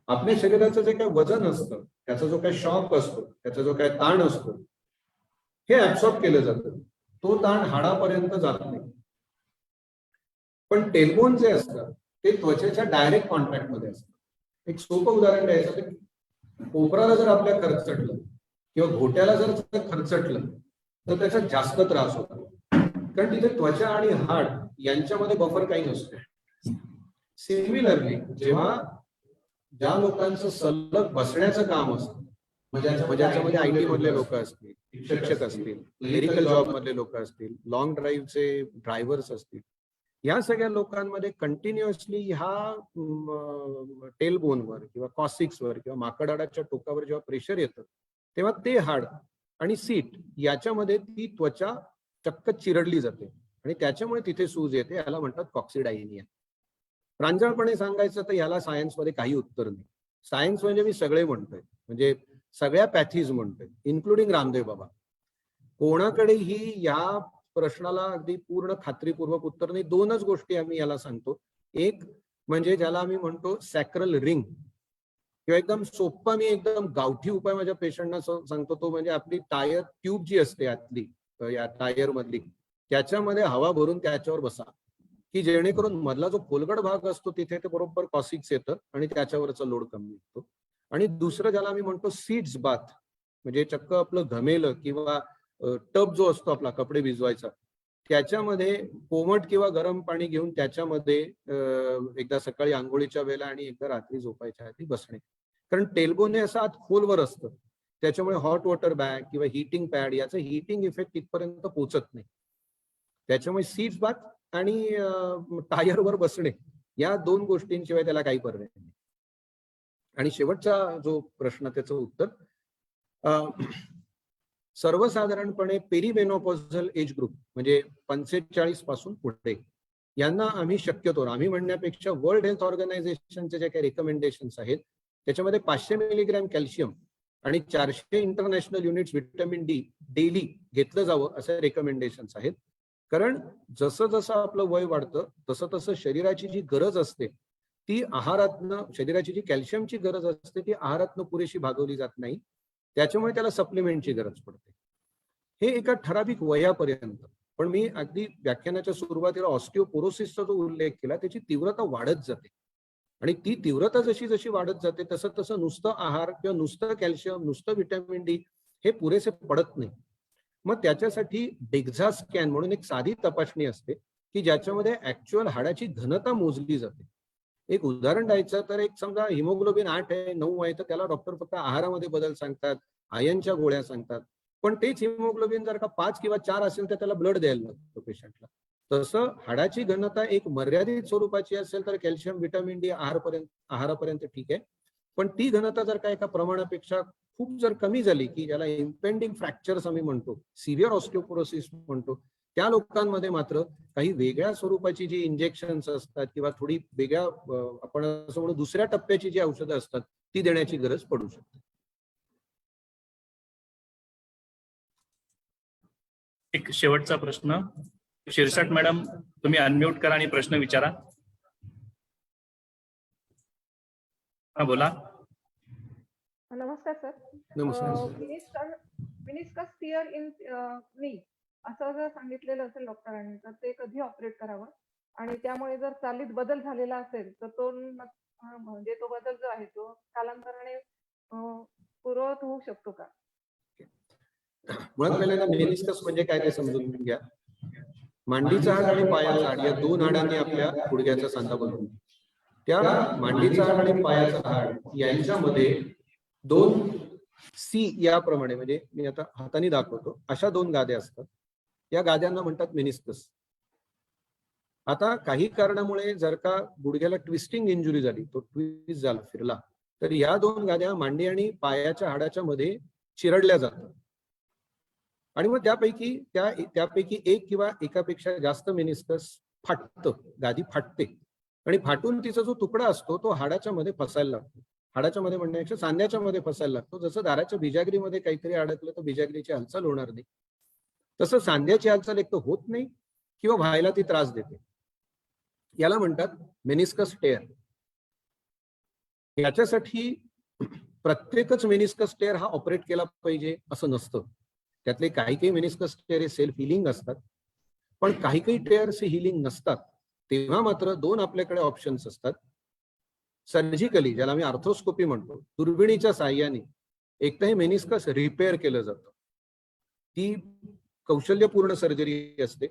आपल्या शरीराचं जे काही वजन असतं, त्याचा जो काही शॉक असतो, त्याचा जो काही ताण असतो, हे ऍब्सॉर्ब केलं जातं. तो ताण हाडापर्यंत जात नाही. पण टेलबोन जे असतात ते त्वचेच्या डायरेक्ट कॉन्टॅक्ट मध्ये असतात. एक सोपं उदाहरण द्यायचं तर कोपराला जर आपल्या खरचटलं किंवा घोट्याला जर खरचटलं तर त्याचा जास्त त्रास होतो, कारण तिथे त्वचा आणि हाड यांच्यामध्ये बफर काही नसतो. सिमिलरली जेव्हा ज्या लोकांचं सलग बसण्याचं काम असतं, म्हणजे ज्याच्यामध्ये IT मधले लोक असतील, शिक्षक असतील, क्लिनिकल जॉब मधले लोक असतील, लॉंग ड्राईव्हचे ड्रायव्हर्स असतील, या सगळ्या लोकांमध्ये कंटिन्युअसली ह्या टेलबोनवर किंवा कॉसिक्सवर किंवा माकड हाडाच्या टोकावर जेव्हा प्रेशर येतं तेव्हा ते हाड आणि सीट याच्यामध्ये ती त्वचा चक्क चिरडली जाते आणि त्याच्यामुळे तिथे सूज येते. याला म्हणतात कॉक्सिडायनिया. प्रांजळपणे सांगायचं तर याला सायन्समध्ये काही उत्तर नाही. सायन्स म्हणजे मी सगळे म्हणतोय, म्हणजे सगळ्या पॅथीज म्हणतोय, इन्क्लुडिंग रामदेव बाबा. कोणाकडेही या प्रश्नाला अगदी पूर्ण खात्रीपूर्वक उत्तर नाही. 2च गोष्टी आम्ही याला सांगतो. एक म्हणजे ज्याला आम्ही म्हणतो सॅक्रल रिंग, किंवा एकदम सोपा मी एकदम गावठी उपाय माझ्या पेशंटना सांगतो, तो म्हणजे आपली टायर ट्यूब जी असते आतली या टायर मधली, त्याच्यामध्ये हवा भरून त्याच्यावर बसा, की जेणेकरून मधला जो खोलगट भाग असतो तिथे ते बरोबर कॉसिक्स येतं आणि त्याच्यावरचा लोड कमी होतो. आणि दुसरं ज्याला आम्ही म्हणतो सीड्स बाथ, म्हणजे चक्क आपलं घमेलं किंवा टब जो असतो आपला कपडे भिजवायचा त्याच्यामध्ये कोमट किंवा गरम पाणी घेऊन त्याच्यामध्ये एकदा सकाळी आंघोळीच्या वेळेला आणि एकदा रात्री झोपायच्या आधी बसणे. कारण टेलबोन हे असं आत खोलवर असतं, त्याच्यामुळे हॉट वॉटर बॅग किंवा हिटिंग पॅड याचं हिटिंग इफेक्ट इथपर्यंत पोहोचत नाही. त्याच्यामुळे सीट बाथ आणि टायरवर बसणे या 2 गोष्टींशिवाय त्याला काही पर्याय नाही. आणि शेवटचा जो प्रश्न त्याचं उत्तर, सर्वसाधारणपणे पेरिमेनोपॉझल एज ग्रुप म्हणजे 45 पासून पुढे यांना आम्ही शक्यतो, आम्ही म्हणण्यापेक्षा वर्ल्ड हेल्थ ऑर्गनायझेशनचे जे काही रिकमेंडेशन्स आहेत त्याच्यामध्ये 500 मिलीग्रॅम कॅल्शियम आणि 400 international units vitamin D daily घेतलं जावं असे रिकमेंडेशन्स आहेत. कारण जसं जसं आपलं वय वाढतं तसं तसं शरीराची जी गरज असते ती आहारातनं, शरीराची जी कॅल्शियमची गरज असते ती आहारातनं पुरेशी भागवली जात नाही. त्याच्यामुळे त्याला सप्लिमेंटची गरज पडते. हे एका ठराविक वयापर्यंत. पण मी अगदी व्याख्यानाच्या सुरुवातीला ऑस्टिओपोरोसिसचा जो उल्लेख केला त्याची तीव्रता वाढत जाते आणि ती तीव्रता जशी जशी वाढत जाते तसं तसं नुसतं आहार किंवा नुसतं कॅल्शियम, नुसतं व्हिटॅमिन डी हे पुरेसे पडत नाही. मग त्याच्यासाठी डेक्झा स्कॅन म्हणून एक साधी तपासणी असते की ज्याच्यामध्ये ऍक्च्युअल हाडाची घनता मोजली जाते. एक उदाहरण द्यायचं तर एक समजा हिमोग्लोबिन 8 आहे, 9 आहे, तर त्याला डॉक्टर फक्त आहारामध्ये बदल सांगतात, आयर्नच्या गोळ्या सांगतात. पण तेच हिमोग्लोबिन जर का 5 किंवा 4 असेल तर त्याला ब्लड द्यायला लागतो पेशंटला. तसं हाडाची घनता एक मर्यादित स्वरूपाची असेल तर कॅल्शियम, व्हिटॅमिन डी आहारापर्यंत ठीक आहे. पण ती घनता जर का एका प्रमाणापेक्षा खूप जर कमी झाली की ज्याला इम्पेंडिंग फ्रॅक्चर्स आम्ही म्हणतो, सिव्हिअर ऑस्टिओपोरोसिस म्हणतो, त्या लोकांमध्ये मात्र काही वेगळ्या स्वरूपाची जी इंजेक्शन्स असतात किंवा थोडी वेगळ्या आपण असं म्हणू दुसऱ्या टप्प्याची जी औषधं असतात ती देण्याची गरज पडू शकते. एक शेवटचा प्रश्न, शिरसाट मॅडम तुम्ही अनम्यूट करा आणि प्रश्न विचारा. हा बोला. नमस्कार सर. नमस्कार. मिनिस्कस टियर इन नी असं जर सांगितलेलं असेल डॉक्टरांनी तर ते कधी ऑपरेट करावं आणि त्यामुळे जर चालीत बदल झालेला असेल तर तो म्हणजे तो बदल जो आहे तो कालांतराने पूर्ववत होऊ शकतो का? मुळात पहिल्यांदा मेनिस्कस म्हणजे काय ते समजून घ्या. मांडीचा हाड आणि पायाचा हाड या 2 हाडांनी आपल्या गुडघ्याचा सांधा बनवतो. त्या मांडीचा हाड आणि पायाचा हाड यांच्यामध्ये 2 सी याप्रमाणे, म्हणजे मी आता हाताने दाखवतो, अशा 2 गाद्या असतात. या गाद्यांना म्हणतात मेनिस्कस. आता काही कारणामुळे जर का गुडघ्याला ट्विस्टिंग इंजुरी झाली, तो ट्विस्ट झाला, फिरला, तर या 2 गाद्या मांडी आणि पायाच्या हाडाच्या मध्ये चिरडल्या जातात आणि मग त्यापैकी एक किंवा एकापेक्षा जास्त मेनिस्कस फाटतं, गादी फाटते आणि फाटून तिचा जो तुकडा असतो तो हाडाच्या मध्ये फसायला लागतो. हाडाच्या मध्ये म्हणण्यापेक्षा सांध्याच्या मध्ये फसायला लागतो. जसं दाराच्या बिजागरीमध्ये काहीतरी अडकलं तर बिजागरीची हालचाल होणार नाही, तसं सांध्याची हालचाल एक तर होत नाही किंवा व्हायला ती त्रास देते. याला म्हणतात मेनिस्कस टेअर. याच्यासाठी प्रत्येकच मेनिस्कस टेअर हा ऑपरेट केला पाहिजे असं नसतं. त्यातले काही मेनिस्कस टेअर हे सेल्फ हिलिंग असतात, पण काही टेअर्स हिलिंग नसतात. तेव्हा मात्र 2 आपल्याकडे ऑप्शन्स असतात. सर्जिकली, ज्याला आम्ही आर्थ्रोस्कोपी म्हणतो, दुर्बिणीच्या साहाय्याने एक तर हे मेनिस्कस रिपेअर केलं जातं. ती कौशल्यपूर्ण सर्जरी असते,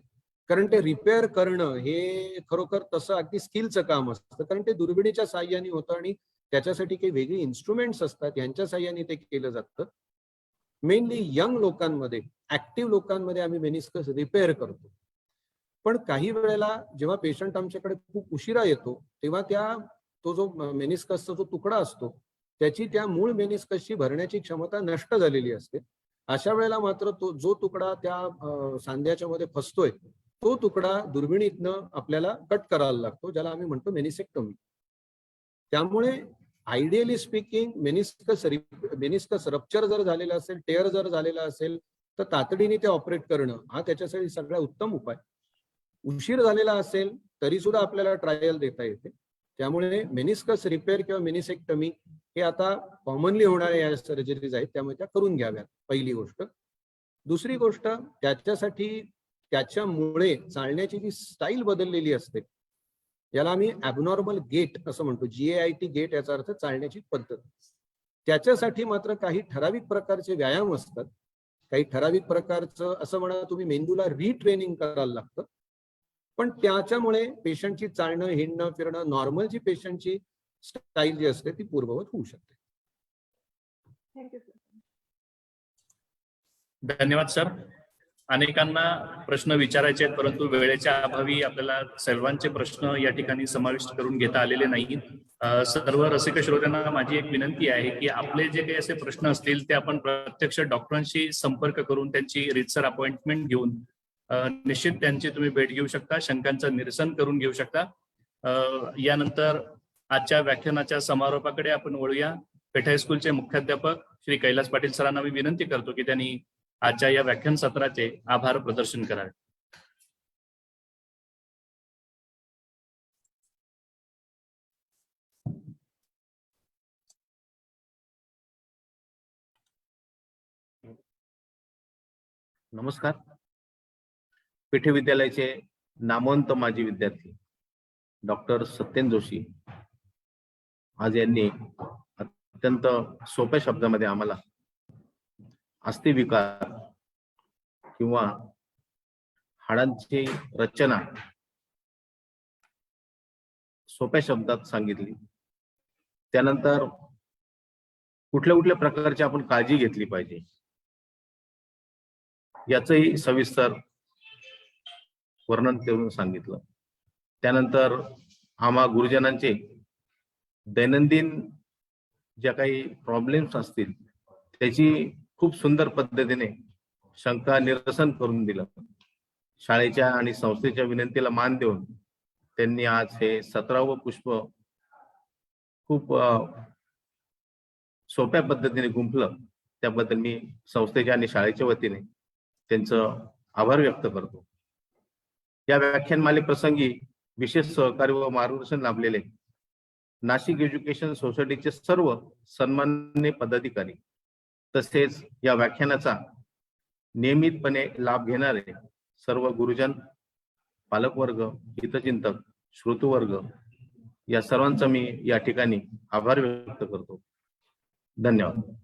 कारण ते रिपेअर करणं हे खरोखर तसं अगदी स्किलचं काम असतं, कारण ते दुर्बिणीच्या साहाय्याने होतं आणि त्याच्यासाठी काही वेगळी इन्स्ट्रुमेंट्स असतात, यांच्या साहाय्याने ते केलं जातं. मेनली यंग लोकांमध्ये, ऍक्टिव्ह लोकांमध्ये आम्ही मेनिस्कस रिपेअर करतो. पण काही वेळेला जेव्हा पेशंट आमच्याकडे खूप उशिरा येतो तेव्हा तो जो मेनिस्कसचा जो तुकडा असतो त्याची त्या मूळ मेनिस्कसची भरण्याची क्षमता नष्ट झालेली असते. अशा वेळेला मात्र तो जो तुकडा त्या सांध्याच्या मध्ये फसतोय तो तुकडा दुर्बिणीतनं आपल्याला कट करायला लागतो, ज्याला आम्ही म्हणतो मेनिसेक्टोमी. त्यामुळे आयडियली स्पीकिंग मेनिस्कस रप्चर जर झालेला असेल, टेअर जर झालेला असेल तर तातडीने ते ऑपरेट करणं हा त्याच्यासाठी सगळ्यात उत्तम उपाय. उशीर झालेला असेल तरी सुद्धा आपल्याला ट्रायल देता येते. त्यामुळे मेनिस्कस रिपेअर किंवा मेनिसेक्टमी हे आता कॉमनली होणाऱ्या या सर्जरीज आहेत, त्यामुळे त्या करून घ्याव्यात, पहिली गोष्ट. दुसरी गोष्ट, त्याच्यामुळे चालण्याची जी स्टाईल बदललेली असते, याला आम्ही ॲबनॉर्मल गेट असं म्हणतो, GAIT गेट याचा अर्थ चालण्याची पद्धत. त्याच्यासाठी मात्र काही ठराविक प्रकारचे व्यायाम असतात काही ठराविक प्रकारचं असं म्हणा तुम्ही मेंदूला रिट्रेनिंग करायला लागतं, पण त्याच्यामुळे पेशंटची चालणं, हिंडणं, फिरणं, नॉर्मल जी पेशंटची स्टाईल जी असते ती पूर्ववत होऊ शकते. Thank you sir. धन्यवाद सर. अनेकांना प्रश्न विचारायचे आहेत, परंतु वेळेच्या अभावी आपल्याला सर्वांचे प्रश्न या ठिकाणी समाविष्ट करून घेता आलेले नाहीत. सर्व रसिक श्रोत्यांना माझी एक विनंती आहे की आपले जे काही असे प्रश्न असतील ते आपण प्रत्यक्ष डॉक्टरांशी संपर्क करून त्यांची रीतसर अपॉइंटमेंट घेऊन निश्चित त्यांची तुम्ही भेट घेऊ शकता, शंकांचं निरसन करून घेऊ शकता. यानंतर आजच्या व्याख्यानाच्या समारोपाकडे आपण वळूया. पेठ हायस्कूलचे मुख्याध्यापक श्री कैलास पाटील सरांना मी विनंती करतो की त्यांनी आजच्या या व्याख्यान सत्राचे आभार प्रदर्शन करावे. नमस्कार. पेठे विद्यालयाचे नामवंत माजी विद्यार्थी डॉक्टर सत्येन जोशी आज यांनी अत्यंत सोप्या शब्दामध्ये आम्हाला अस्थिविकार किंवा हाडांची रचना सोप्या शब्दात सांगितली. त्यानंतर कुठल्या कुठल्या प्रकारची आपण काळजी घेतली पाहिजे याचंही सविस्तर वर्णन करून सांगितलं. त्यानंतर आम्हा गुरुजनांचे दैनंदिन ज्या काही प्रॉब्लेम्स असतील त्याची खूप सुंदर पद्धतीने शंका निरसन करून दिलं. शाळेच्या आणि संस्थेच्या विनंतीला मान देऊन त्यांनी आज हे 17वं पुष्प खूप सोप्या पद्धतीने गुंफलं. त्याबद्दल मी संस्थेच्या आणि शाळेच्या वतीने त्यांचं आभार व्यक्त करतो. या व्याख्यानमालेप्रसंगी विशेष सहकार्य व मार्गदर्शन लाभलेले नाशिक एज्युकेशन सोसायटीचे सर्व सन्माननीय पदाधिकारी तसेच या व्याख्यानाचा नियमितपणे लाभ घेणारे सर्व गुरुजन, पालकवर्ग, हितचिंतक, श्रोतृवर्ग या सर्वांचा मी या ठिकाणी आभार व्यक्त करतो. धन्यवाद.